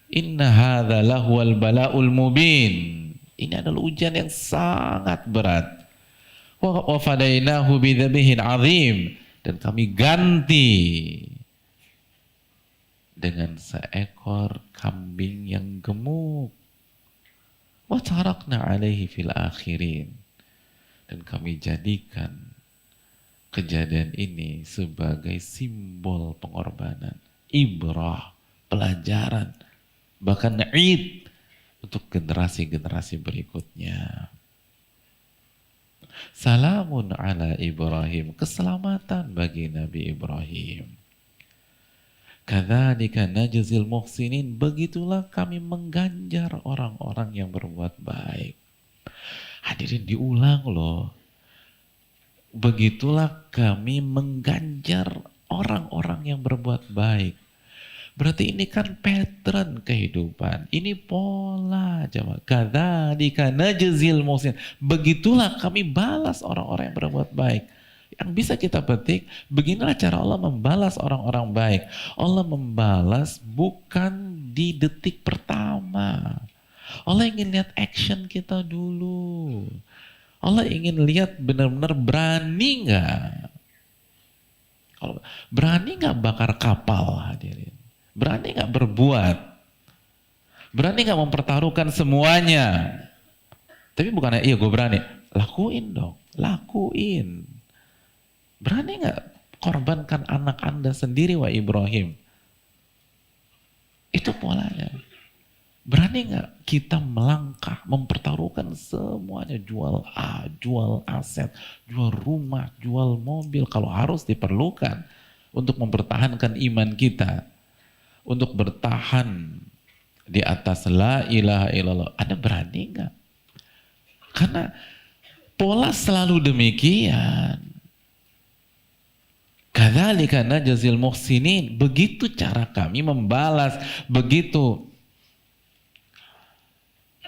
Inna hadza lahuwal bala'ul mubin. Ini adalah ujian yang sangat berat. Wa fadainahu bidzabhin azim. Dan kami ganti dengan seekor kambing yang gemuk. Wa tarakna alaihi fil akhirin. Dan kami jadikan kejadian ini sebagai simbol pengorbanan, ibrah, pelajaran, bahkan id untuk generasi-generasi berikutnya. Salamun ala Ibrahim, keselamatan bagi Nabi Ibrahim. Kadzalika najzil muhsinin, begitulah kami mengganjar orang-orang yang berbuat baik. Hadirin, diulang loh. Begitulah kami mengganjar orang-orang yang berbuat baik. Berarti ini kan pattern kehidupan. Ini pola, jemaah. Kadzalika najzil muhsinin. Begitulah kami balas orang-orang yang berbuat baik. Yang bisa kita petik, beginilah cara Allah membalas orang-orang baik. Allah membalas bukan di detik pertama. Allah ingin lihat action kita dulu. Allah ingin lihat benar-benar berani nggak? Kalau berani nggak bakar kapal, hadirin? Berani nggak berbuat? Berani nggak mempertaruhkan semuanya? Tapi bukannya iya gue berani, lakuin dong, lakuin. Berani nggak korbankan anak Anda sendiri, wa Ibrahim? Itu polanya. Berani nggak kita melangkah, mempertaruhkan semuanya, jual aset, jual rumah, jual mobil, kalau harus diperlukan untuk mempertahankan iman kita, untuk bertahan di atas la ilaha illallah. Anda berani nggak? Karena pola selalu demikian. Kadzalika najzil muhsinin. Begitu cara kami membalas, begitu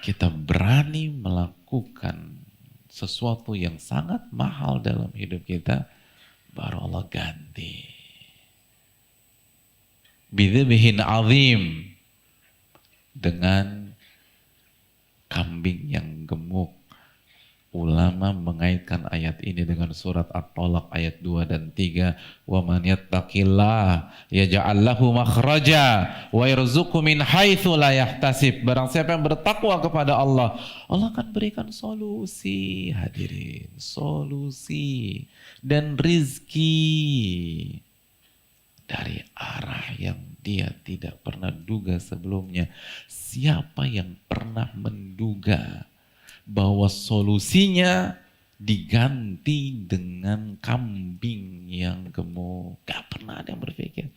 kita berani melakukan sesuatu yang sangat mahal dalam hidup kita, baru Allah ganti. Bidzibhin azim, dengan kambing yang gemuk. Ulama mengaitkan ayat ini dengan surat At-Talaq ayat 2 dan 3. Wa man yattaqillah yaj'al lahu makhraja wa yarzuqhu min haitsu la yahtasib. Barang siapa yang bertakwa kepada Allah, Allah akan berikan solusi, hadirin, solusi dan rizki dari arah yang dia tidak pernah duga sebelumnya. Siapa yang pernah menduga bahwa solusinya diganti dengan kambing yang gemuk? Gak pernah ada yang berpikir.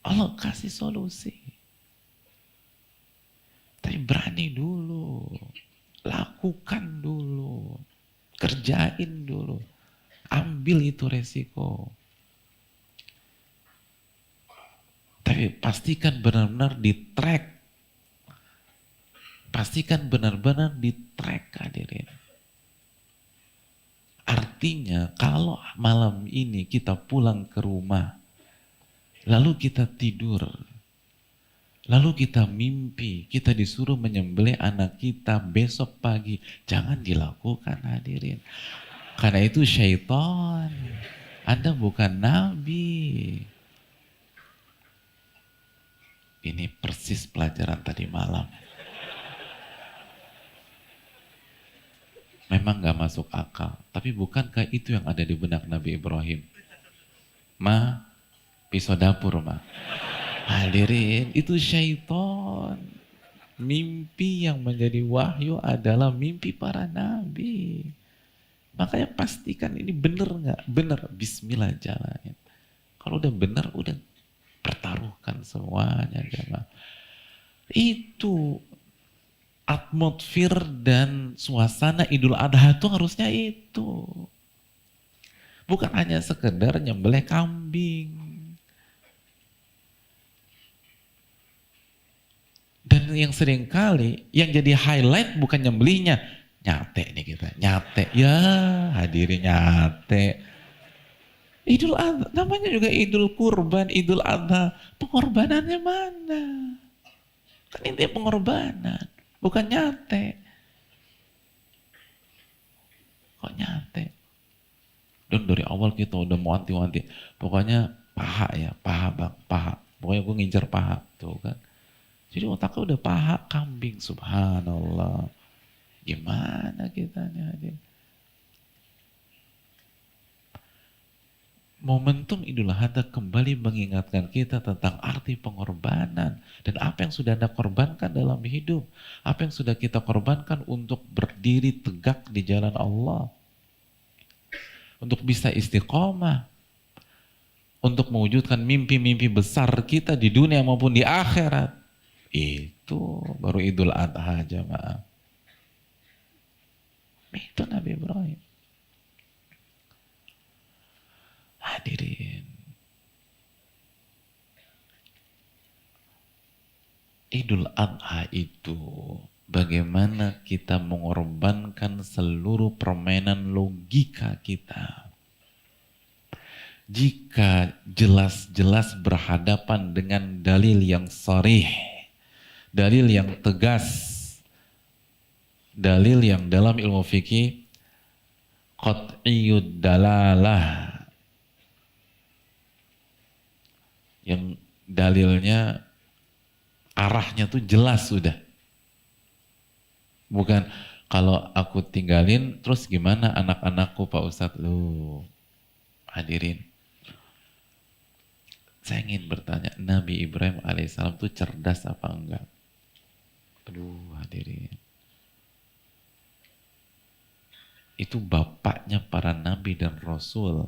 Allah kasih solusi. Tapi berani dulu, lakukan dulu, kerjain dulu, ambil itu resiko. Tapi pastikan benar-benar di track. Pastikan benar-benar di track, hadirin. Artinya kalau malam ini kita pulang ke rumah, lalu kita tidur, lalu kita mimpi, kita disuruh menyembelih anak kita besok pagi, jangan dilakukan, hadirin. Karena itu syaitan. Anda bukan nabi. Ini persis pelajaran tadi malam. Memang gak masuk akal. Tapi bukankah itu yang ada di benak Nabi Ibrahim? Ma, pisau dapur, ma. Hadirin, itu syaitan. Mimpi yang menjadi wahyu adalah mimpi para nabi. Makanya pastikan ini benar gak? Benar, bismillah jalanin. Kalau udah benar, udah pertaruhkan semuanya, jemaah. Itu atmosfer dan suasana Idul Adha itu harusnya itu. Bukan hanya sekedar nyembelih kambing. Dan yang sering kali yang jadi highlight bukan nyembelihnya, nyate nih kita, nyate. Ya, hadirin nyate. Idul Adha, namanya juga Idul Kurban, Idul Adha. Pengorbanannya mana? Kan intinya pengorbanan, bukan nyate. Kok nyate? Dan dari awal kita udah mau wanti-wanti. Pokoknya paha ya, paha bang, paha. Pokoknya gue ngincer paha, tuh kan. Jadi otaknya udah paha kambing, subhanallah. Gimana kita nih? Momentum Idul Adha kembali mengingatkan kita tentang arti pengorbanan dan apa yang sudah Anda korbankan dalam hidup, apa yang sudah kita korbankan untuk berdiri tegak di jalan Allah, untuk bisa istiqomah, untuk mewujudkan mimpi-mimpi besar kita di dunia maupun di akhirat. Itu baru Idul Adha, jemaah. Itu Nabi Ibrahim. Hadirin, Idul Adha itu bagaimana kita mengorbankan seluruh permainan logika kita. Jika jelas-jelas berhadapan dengan dalil yang sharih, dalil yang tegas, dalil yang dalam ilmu fikih qat'iyud dalalah, yang dalilnya arahnya tuh jelas sudah. Bukan kalau aku tinggalin terus gimana anak-anakku Pak Ustadz. Loh, hadirin. Saya ingin bertanya, Nabi Ibrahim alaihissalam itu cerdas apa enggak? Aduh hadirin. Itu bapaknya para nabi dan rasul.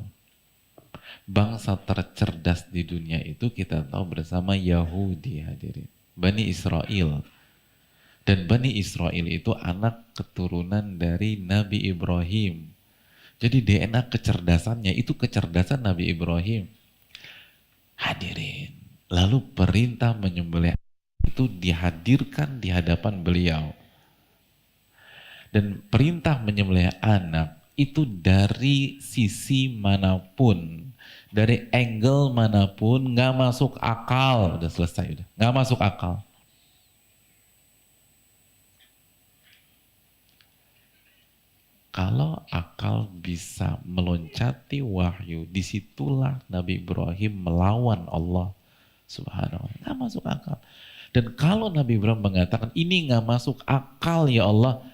Bangsa tercerdas di dunia itu kita tahu bersama Yahudi hadirin. Bani Israel. Dan Bani Israel itu anak keturunan dari Nabi Ibrahim. Jadi DNA kecerdasannya itu kecerdasan Nabi Ibrahim. Hadirin. Lalu perintah menyembelih itu dihadirkan di hadapan beliau. Dan perintah menyembelih anak itu dari sisi manapun, dari angle manapun, nggak masuk akal. Udah selesai, udah nggak masuk akal. Kalau akal bisa meloncati wahyu, disitulah Nabi Ibrahim melawan Allah Subhanahu wa Ta'ala. Nggak masuk akal. Dan kalau Nabi Ibrahim mengatakan ini nggak masuk akal ya Allah,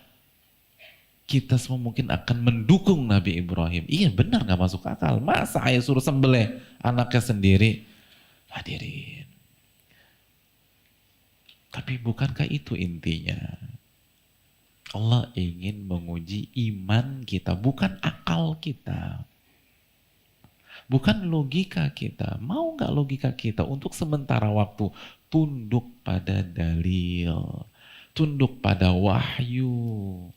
kita semua mungkin akan mendukung Nabi Ibrahim. Iya benar nggak masuk akal. Masa ayah suruh sembelih anaknya sendiri? Hadirin. Tapi bukankah itu intinya? Allah ingin menguji iman kita, bukan akal kita. Bukan logika kita. Mau nggak logika kita untuk sementara waktu tunduk pada dalil, tunduk pada wahyu.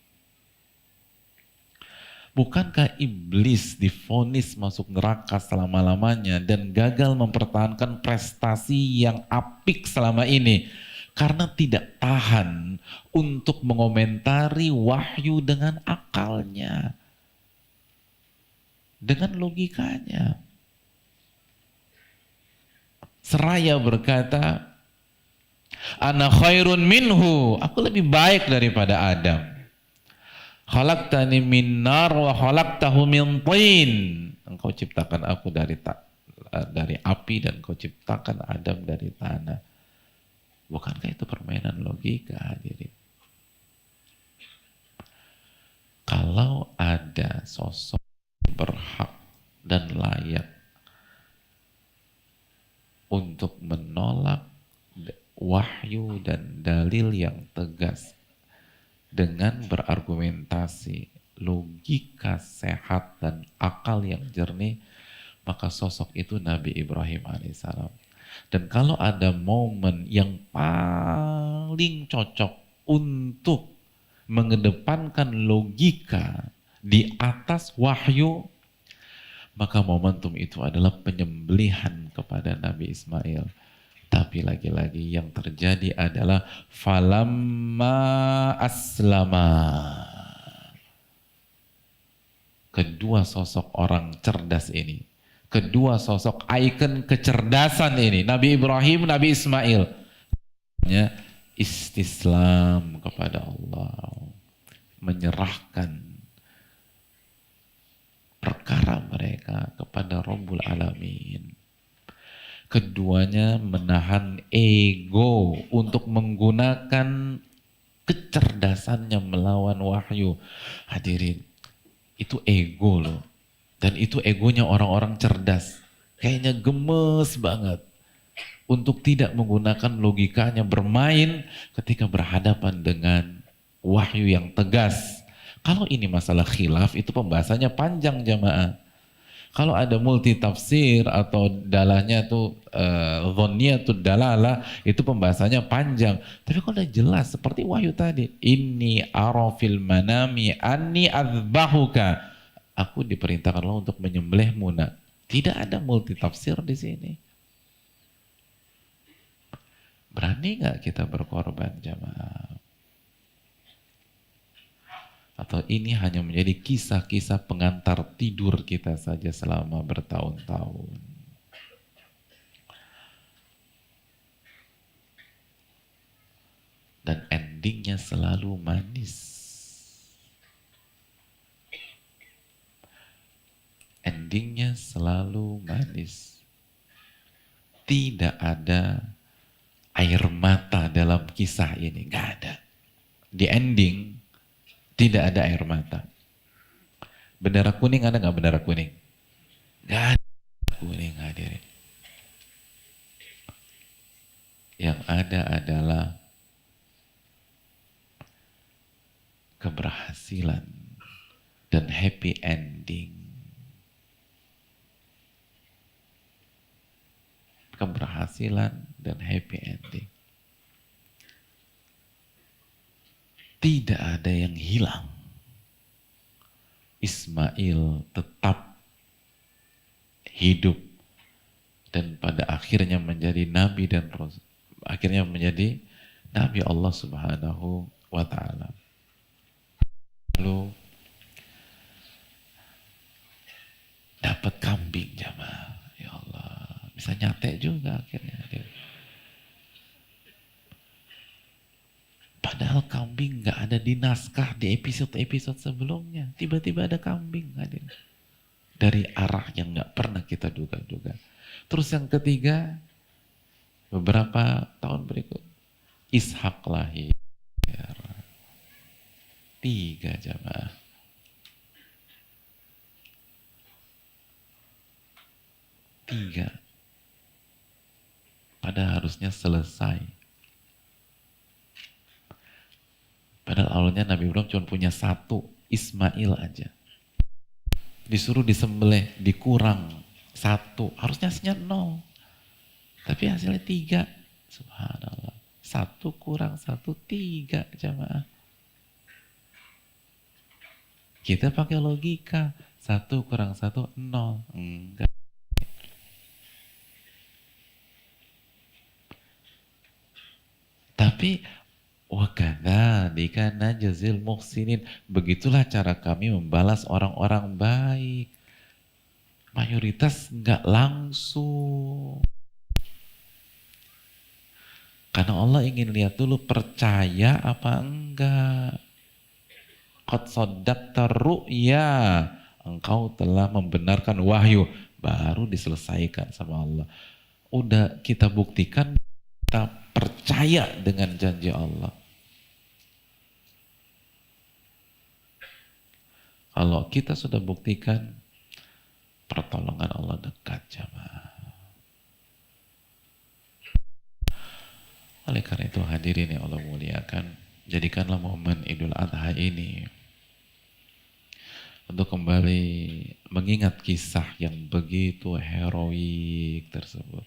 Bukankah iblis divonis masuk neraka selama-lamanya dan gagal mempertahankan prestasi yang apik selama ini? Karena tidak tahan untuk mengomentari wahyu dengan akalnya. Dengan logikanya. Seraya berkata, Ana khairun minhu, aku lebih baik daripada Adam. Khalaqtani min nar wa khalaqtahu min tin. Engkau ciptakan aku dari api dan kau ciptakan Adam dari tanah. Bukankah itu permainan logika hadirin? Kalau ada sosok berhak dan layak untuk menolak wahyu dan dalil yang tegas dengan berargumentasi, logika sehat dan akal yang jernih, maka sosok itu Nabi Ibrahim alaihissalam. Dan kalau ada momen yang paling cocok untuk mengedepankan logika di atas wahyu, maka momentum itu adalah penyembelihan kepada Nabi Ismail. Tapi lagi-lagi yang terjadi adalah falamma aslama. Kedua sosok orang cerdas ini, kedua sosok ikon kecerdasan ini, Nabi Ibrahim, Nabi Ismail, istislam kepada Allah, menyerahkan perkara mereka kepada Rabbul Alamin. Keduanya menahan ego untuk menggunakan kecerdasannya melawan wahyu. Hadirin, itu ego loh. Dan itu egonya orang-orang cerdas. Kayaknya gemes banget untuk tidak menggunakan logikanya bermain ketika berhadapan dengan wahyu yang tegas. Kalau ini masalah khilaf, itu pembahasannya panjang jamaah. Kalau ada multi tafsir atau dalahnya tuh dhonniyatud dalalah, itu pembahasannya panjang. Tapi kalau udah jelas seperti wahyu tadi, inni ara fil manami anni adzbahuka, aku diperintahkan Allah untuk menyembelihmu. Nah, tidak ada multi tafsir di sini. Berani nggak kita berkorban jamaah? Atau ini hanya menjadi kisah-kisah pengantar tidur kita saja selama bertahun-tahun? Dan endingnya selalu manis. Endingnya selalu manis. Tidak ada air mata dalam kisah ini, nggak ada. Di ending tidak ada air mata. Bendera kuning ada nggak bendera kuning? Nggak ada kuning hadirin. ada adalah keberhasilan dan happy ending. Keberhasilan dan happy ending. Tidak ada yang hilang. Ismail tetap hidup dan pada akhirnya menjadi nabi dan rasul. Akhirnya menjadi nabi Allah Subhanahu wa taala. Lalu dapat kambing jamaah. Ya Allah, bisa nyate juga akhirnya. Padahal kambing nggak ada di naskah di episode-episode sebelumnya. Tiba-tiba ada kambing hadir. Dari arah yang nggak pernah kita duga-duga. Terus yang ketiga, beberapa tahun berikut, Ishak lahir. 3 jamaah. 3. Padahal harusnya selesai. Padahal awalnya Nabi Ibrahim cuma punya 1, Ismail aja. Disuruh disembelih, dikurang 1, harusnya hasilnya 0. Tapi hasilnya 3. Subhanallah. 1 kurang 1, 3 jamaah. Kita pakai logika. 1 kurang 1, 0. Enggak. Tapi wakadzalika najzil muhsinin. Begitulah cara kami membalas orang-orang baik. Mayoritas enggak langsung. Karena Allah ingin lihat dulu percaya apa enggak. Qad shaddaqta ru'ya. Engkau telah membenarkan wahyu. Baru diselesaikan sama Allah. Udah kita buktikan, kita percaya dengan janji Allah. Kalau kita sudah buktikan, pertolongan Allah dekat jamaah. Oleh karena itu hadirin yang Allah muliakan, jadikanlah momen Idul Adha ini untuk kembali mengingat kisah yang begitu heroik tersebut.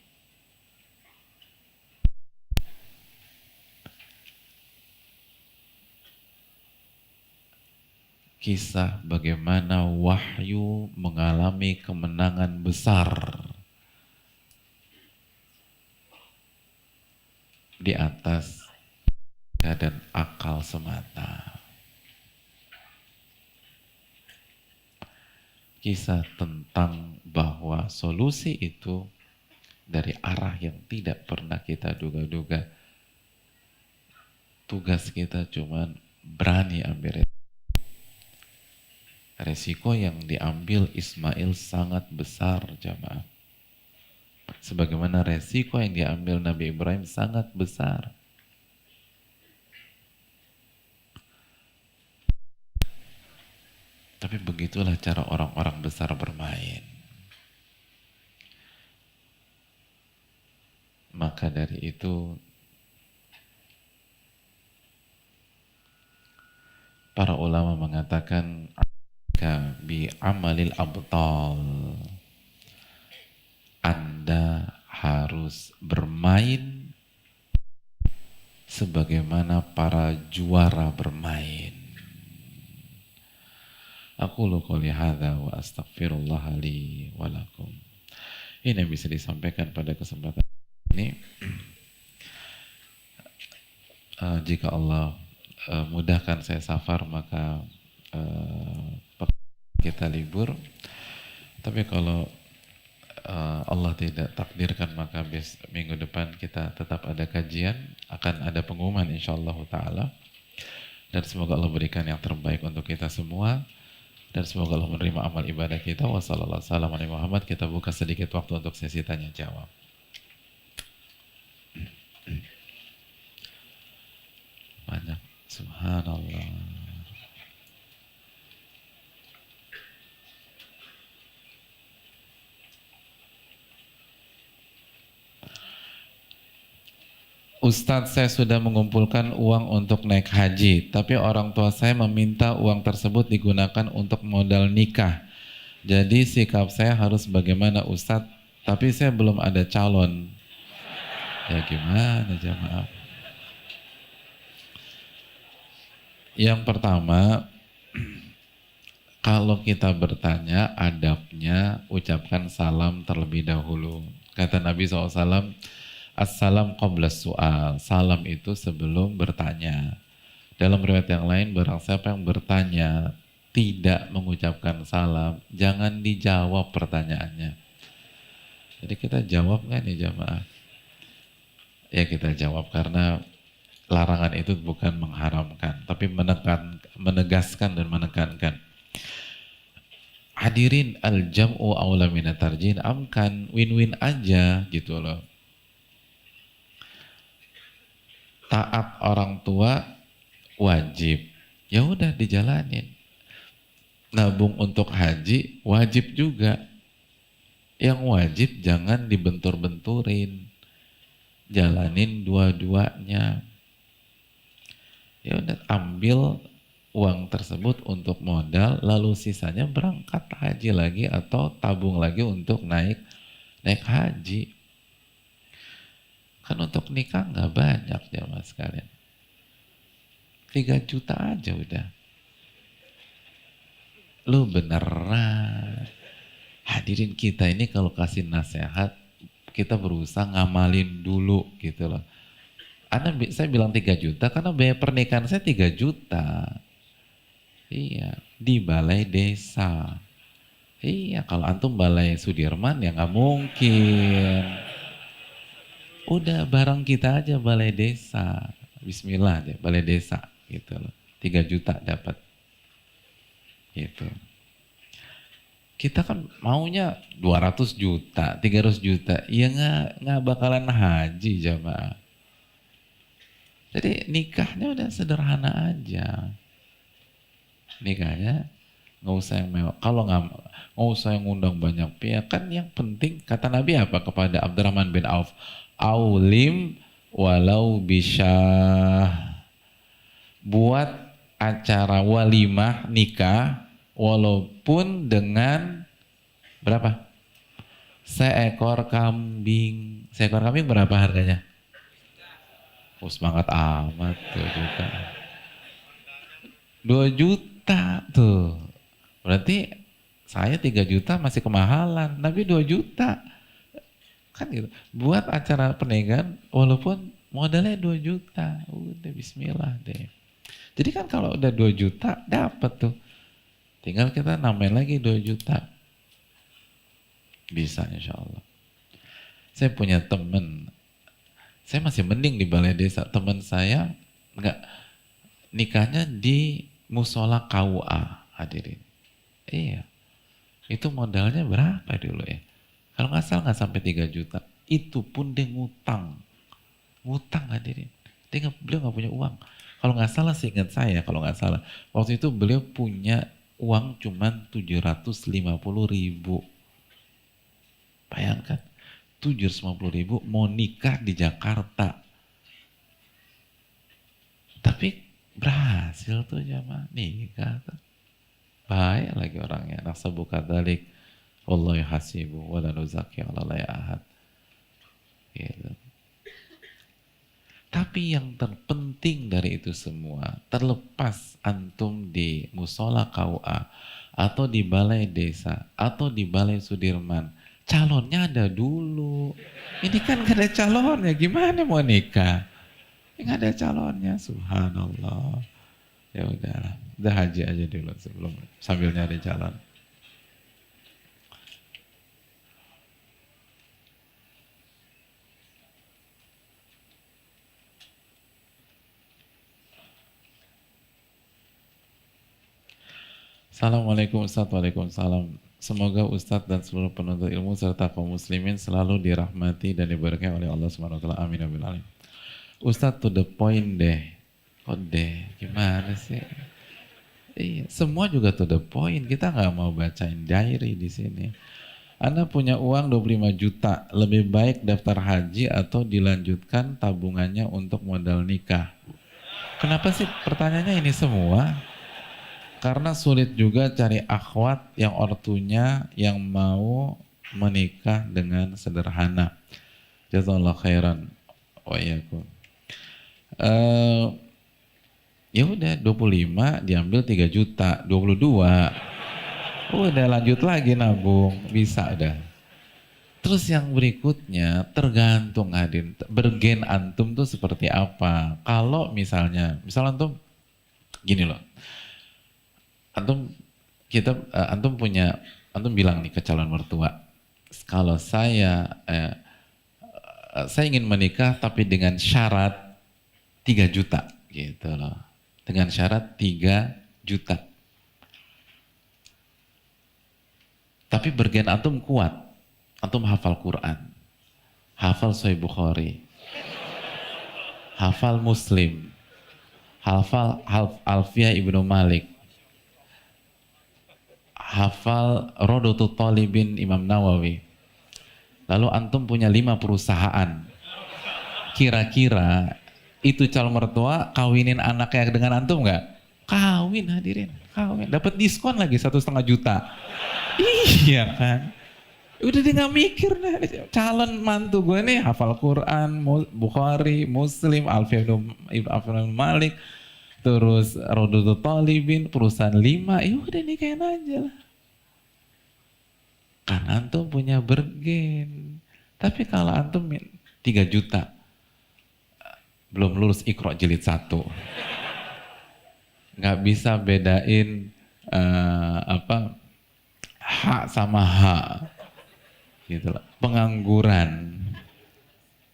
Kisah bagaimana wahyu mengalami kemenangan besar di atas dan akal semata. Kisah tentang bahwa solusi itu dari arah yang tidak pernah kita duga-duga. Tugas kita cuman berani ambil resiko yang diambil Ismail sangat besar jamaah. Sebagaimana resiko yang diambil Nabi Ibrahim sangat besar. Tapi begitulah cara orang-orang besar bermain. Maka dari itu para ulama mengatakan bi amalil abtal. Anda harus bermain sebagaimana para juara bermain. Aku qouli hadza wa astaghfirullah li wa lakum. Ini yang bisa disampaikan pada kesempatan ini. Jika Allah mudahkan saya safar, maka kita libur. Tapi kalau Allah tidak takdirkan, maka minggu depan kita tetap ada kajian, akan ada pengumuman insyaallah ta'ala. Dan semoga Allah berikan yang terbaik untuk kita semua. Dan semoga Allah menerima amal ibadah kita. Wassalamualaikum Muhammad. Kita buka sedikit waktu untuk sesi tanya jawab. Banyak. Subhanallah. Ustadz, saya sudah mengumpulkan uang untuk naik haji, tapi orang tua saya meminta uang tersebut digunakan untuk modal nikah. Jadi sikap saya harus bagaimana Ustadz? Tapi saya belum ada calon. Ya gimana jamaah? Yang pertama, kalau kita bertanya, adabnya ucapkan salam terlebih dahulu. Kata Nabi SAW, Assalam qabla su'al. Salam itu sebelum bertanya. Dalam riwayat yang lain, barang siapa yang bertanya tidak mengucapkan salam, jangan dijawab pertanyaannya. Jadi kita jawab nggak nih jamaah? Ya kita jawab karena larangan itu bukan mengharamkan, tapi menegaskan dan menekankan. Hadirin al-jam'u aula minat tarjih, amkan win-win aja gitu loh. Taat orang tua wajib, ya udah dijalanin. Nabung untuk haji wajib juga. Yang wajib jangan dibentur-benturin, jalanin dua-duanya. Ya udah, ambil uang tersebut untuk modal, lalu sisanya berangkat haji lagi atau tabung lagi untuk naik haji. Kan untuk nikah nggak banyak jamaah sekalian. 3 juta aja udah. Lu beneran. Hadirin, kita ini kalau kasih nasihat, kita berusaha ngamalin dulu gitu loh. Saya bilang 3 juta karena biaya pernikahan saya 3 juta. Iya, di balai desa. Iya, kalau antum balai Sudirman ya nggak mungkin. Udah bareng kita aja balai desa. Bismillah deh, balai desa gitu loh. 3 juta dapat. Gitu. Kita kan maunya 200 juta, 300 juta. Ya nggak bakalan haji jamaah. Jadi nikahnya udah sederhana aja. Nikahnya nggak usah yang mewah. Kalau nggak usah yang ngundang banyak pihak, kan yang penting kata Nabi apa kepada Abdurrahman bin Auf, aulim walau bisyah, buat acara walimah nikah walaupun dengan berapa? Seekor kambing. Seekor kambing berapa harganya? Oh, semangat amat tuh juga. 2 juta tuh. Berarti saya 3 juta masih kemahalan. Nabi 2 juta. Kan gitu. Buat acara pernikahan walaupun modalnya 2 juta. Udah bismillah deh. Jadi kan kalau udah 2 juta dapat tuh. Tinggal kita nambahin lagi 2 juta. Bisa insya Allah. Saya punya temen. Saya masih mending di balai desa. Teman saya enggak, nikahnya di musola KUA, hadirin. Iya. Itu modalnya berapa dulu ya? Kalau nggak salah nggak sampai 3 juta. Itu pun dia ngutang. Ngutang hadirin. Beliau nggak punya uang. Kalau nggak salah seingat saya, kalau nggak salah. Waktu itu beliau punya uang cuman 750.000. Bayangkan. 750.000 mau nikah di Jakarta. Tapi berhasil tuh jamaah nikah tuh. Baik lagi orangnya. Nasabu kadalik. Wallahu hasibu wa la nuzaki ala la ahad. Gitu. Tapi yang terpenting dari itu semua, terlepas antum di musola KUA atau di balai desa atau di balai Sudirman, calonnya ada dulu. Ini kan gak ada calonnya, gimana mau nikah? Nggak ada calonnya, subhanallah. Ya udahlah, udah haji aja dulu sebelum sambil nyari calon. Assalamualaikum Ustadz, waalaikumsalam. Semoga Ustadz dan seluruh penuntut ilmu serta kaum muslimin selalu dirahmati dan diberkahi oleh Allah Subhanahu wa taala. Amin ya rabbal alamin. Ustadz, to the point deh. Kok deh, gimana sih? Iya, semua juga to the point. Kita nggak mau bacain diary di sini. Anda punya uang 25 juta, lebih baik daftar haji atau dilanjutkan tabungannya untuk modal nikah? Kenapa sih pertanyaannya ini semua? Karena sulit juga cari akhwat yang ortunya yang mau menikah dengan sederhana. Jazakallah khairan wa iyyakum. Ya udah 25 diambil 3 juta, 22. Udah lanjut lagi nabung, bisa dah. Terus yang berikutnya tergantung Adin, bergen antum tuh seperti apa. Kalau misalnya antum gini loh. Antum antum bilang nih ke calon mertua, kalau saya ingin menikah tapi dengan syarat 3 juta gitu loh. Dengan syarat 3 juta. Tapi bergen antum kuat. Antum hafal Quran, hafal Sahih Bukhari, hafal Muslim, hafal Alfiyah Ibnu Malik, hafal Rodotul Talibin Imam Nawawi. Lalu antum punya 5 perusahaan. Kira-kira itu calon mertua kawinin anaknya dengan antum nggak? Kawin hadirin, kawin. Dapat diskon lagi 1,5 juta. Iya kan? Udah dia nggak mikir deh. Calon mantu gue nih hafal Quran, Bukhari, Muslim, Alfiyah Ibnu Malik, terus Rodotul Talibin, perusahaan 5, ya udah nikahin aja lah. Kan antum punya bergen. Tapi kalau antum 3 juta, belum lulus Iqra jilid 1, nggak bisa bedain H sama H, gitu lah. Pengangguran,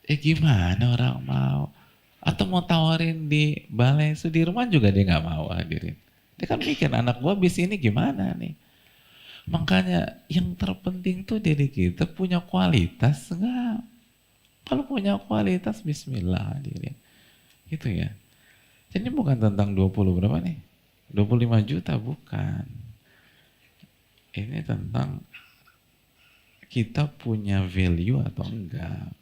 gimana orang mau? Atau mau tawarin di Balai Sudirman juga dia nggak mau hadirin. Dia kan mikir anak gua bis ini gimana nih. Makanya yang terpenting tuh diri kita punya kualitas enggak? Kalau punya kualitas bismillah hadirin. Gitu ya. Jadi bukan tentang 20 berapa nih? 25 juta bukan. Ini tentang kita punya value atau enggak.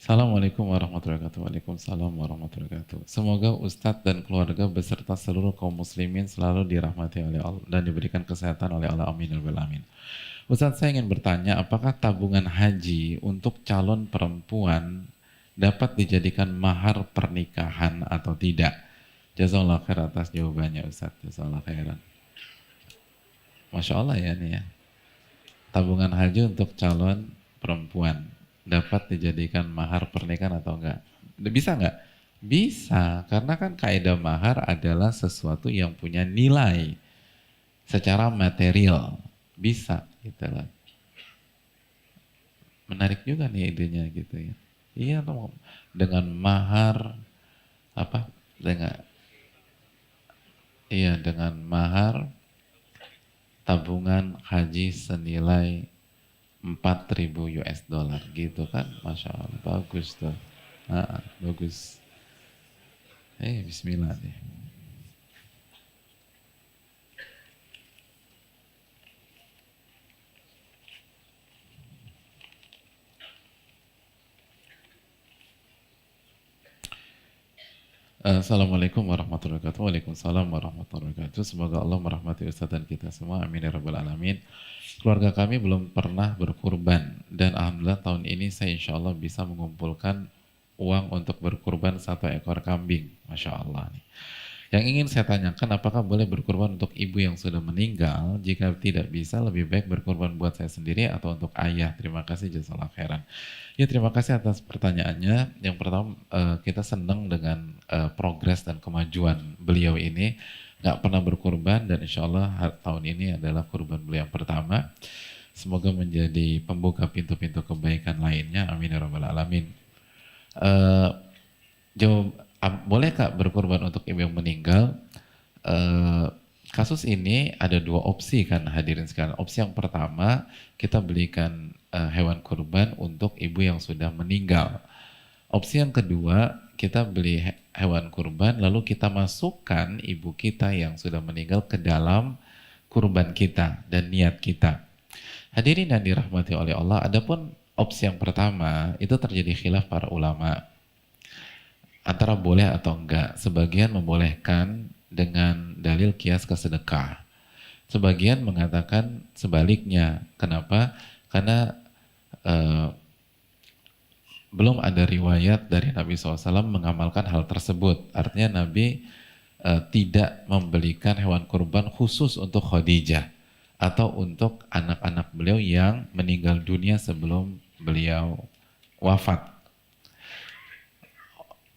Assalamualaikum warahmatullahi wabarakatuh. Waalaikumsalam warahmatullahi wabarakatuh. Semoga Ustadz dan keluarga beserta seluruh kaum muslimin selalu dirahmati oleh Allah dan diberikan kesehatan oleh Allah. Amin ya rabbal alamin. Ustadz, saya ingin bertanya, apakah tabungan haji untuk calon perempuan dapat dijadikan mahar pernikahan atau tidak? Jazakallah khair atas jawabannya Ustadz. Jazakallah khairan. Masya Allah ya nih ya. Tabungan haji untuk calon perempuan dapat dijadikan mahar pernikahan atau enggak? Bisa enggak? Bisa, karena kan kaidah mahar adalah sesuatu yang punya nilai secara material. Bisa, gitu lah. Menarik juga nih idenya gitu ya. Iya, dengan mahar apa? Dengan mahar tabungan haji senilai 4.000 US dollar gitu kan, Masya Allah, bagus tuh. Bagus. Bismillah deh. Assalamualaikum warahmatullahi wabarakatuh. Waalaikumsalam warahmatullahi wabarakatuh. Semoga Allah merahmati Ustadz dan kita semua. Amin ya rabbal alamin. Keluarga kami belum pernah berkurban dan alhamdulillah tahun ini saya insya Allah bisa mengumpulkan uang untuk berkurban 1 ekor kambing. Masya Allah nih. Yang ingin saya tanyakan, apakah boleh berkurban untuk ibu yang sudah meninggal? Jika tidak bisa, lebih baik berkurban buat saya sendiri atau untuk ayah. Terima kasih, jazakallahu khairan. Ya, terima kasih atas pertanyaannya. Yang pertama, kita senang dengan progres dan kemajuan beliau ini. nggak pernah berkurban, dan insya Allah tahun ini adalah kurban beliau yang pertama. Semoga menjadi pembuka pintu-pintu kebaikan lainnya. Amin ya rabbal alamin. Eh, Boleh Kak berkurban untuk ibu yang meninggal? Eh, Kasus ini ada dua opsi kan hadirin sekalian. Opsi yang pertama, kita belikan hewan kurban untuk ibu yang sudah meninggal. Opsi yang kedua, kita beli hewan kurban lalu kita masukkan ibu kita yang sudah meninggal ke dalam kurban kita dan niat kita. Hadirin yang dirahmati oleh Allah, adapun opsi yang pertama itu terjadi khilaf para ulama antara boleh atau enggak. Sebagian membolehkan dengan dalil kias kesedekah. Sebagian mengatakan sebaliknya. Kenapa? Karena belum ada riwayat dari Nabi SAW mengamalkan hal tersebut. Artinya Nabi tidak membelikan hewan kurban khusus untuk Khadijah atau untuk anak-anak beliau yang meninggal dunia sebelum beliau wafat.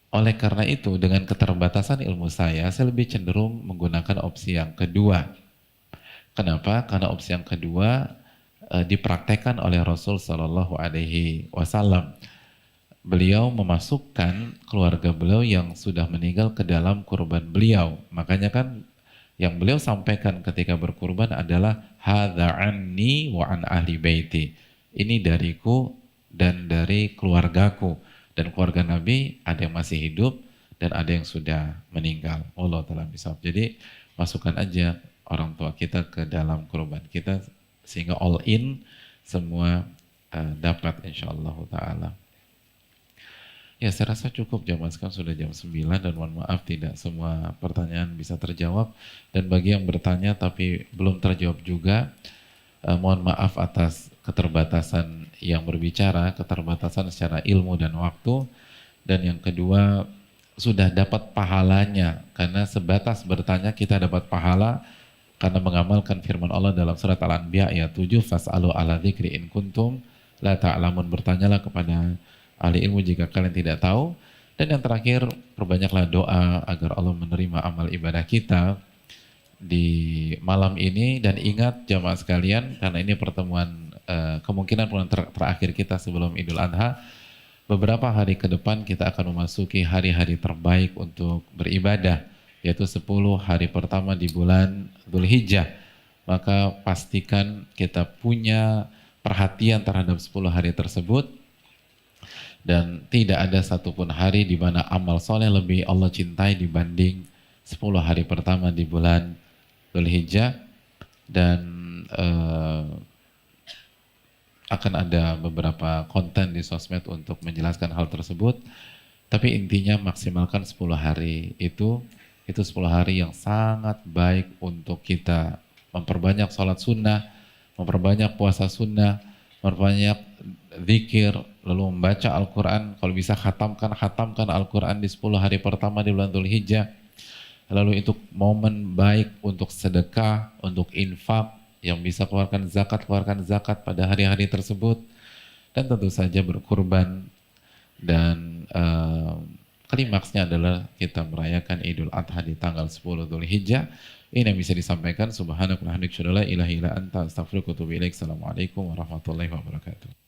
Oleh karena itu, dengan keterbatasan ilmu saya lebih cenderung menggunakan opsi yang kedua. Kenapa? Karena opsi yang kedua dipraktekkan oleh Rasul Shallallahu Alaihi Wasallam. Beliau memasukkan keluarga beliau yang sudah meninggal ke dalam kurban beliau. Makanya kan yang beliau sampaikan ketika berkurban adalah hadza anni wa an ahli baiti. Ini dariku dan dari keluargaku. Dan keluarga Nabi ada yang masih hidup dan ada yang sudah meninggal. Allah taala bisawab. Jadi masukkan aja orang tua kita ke dalam kurban kita sehingga all in semua dapat insyaallah taala. Ya, saya rasa cukup jamaah sekarang sudah jam 9 dan mohon maaf tidak semua pertanyaan bisa terjawab. Dan bagi yang bertanya tapi belum terjawab juga, mohon maaf atas keterbatasan yang berbicara, keterbatasan secara ilmu dan waktu. Dan yang kedua, sudah dapat pahalanya, karena sebatas bertanya kita dapat pahala karena mengamalkan firman Allah dalam surat Al-Anbiya ayat 7, fas'alu ala dzikri in kuntum la ta'lamun, bertanyalah kepada ahli ilmu jika kalian tidak tahu. Dan yang terakhir, perbanyaklah doa agar Allah menerima amal ibadah kita di malam ini. Dan ingat jamaah sekalian, karena ini pertemuan kemungkinan pertemuan terakhir kita sebelum Idul Adha, beberapa hari ke depan kita akan memasuki hari-hari terbaik untuk beribadah, yaitu 10 hari pertama di bulan Dzulhijjah. Maka pastikan kita punya perhatian terhadap 10 hari tersebut. Dan tidak ada satupun hari di mana amal soleh lebih Allah cintai dibanding 10 hari pertama di bulan Dzulhijjah. Dan akan ada beberapa konten di sosmed untuk menjelaskan hal tersebut. Tapi intinya maksimalkan 10 hari itu 10 hari yang sangat baik untuk kita memperbanyak sholat sunnah, memperbanyak puasa sunnah, memperbanyak zikir, lalu membaca Al-Quran. Kalau bisa khatamkan Al-Quran di 10 hari pertama di bulan Dzulhijjah. Lalu itu momen baik untuk sedekah, untuk infak, yang bisa keluarkan zakat pada hari-hari tersebut. Dan tentu saja berkurban. Dan klimaksnya adalah kita merayakan Idul Adha di tanggal 10 Dzulhijjah. Ini yang bisa disampaikan. Subhanakallahumma wa bihamdika, asyhadu an la ilaha illa anta, astaghfiruka wa atubu ilaik. Assalamualaikum warahmatullahi wabarakatuh.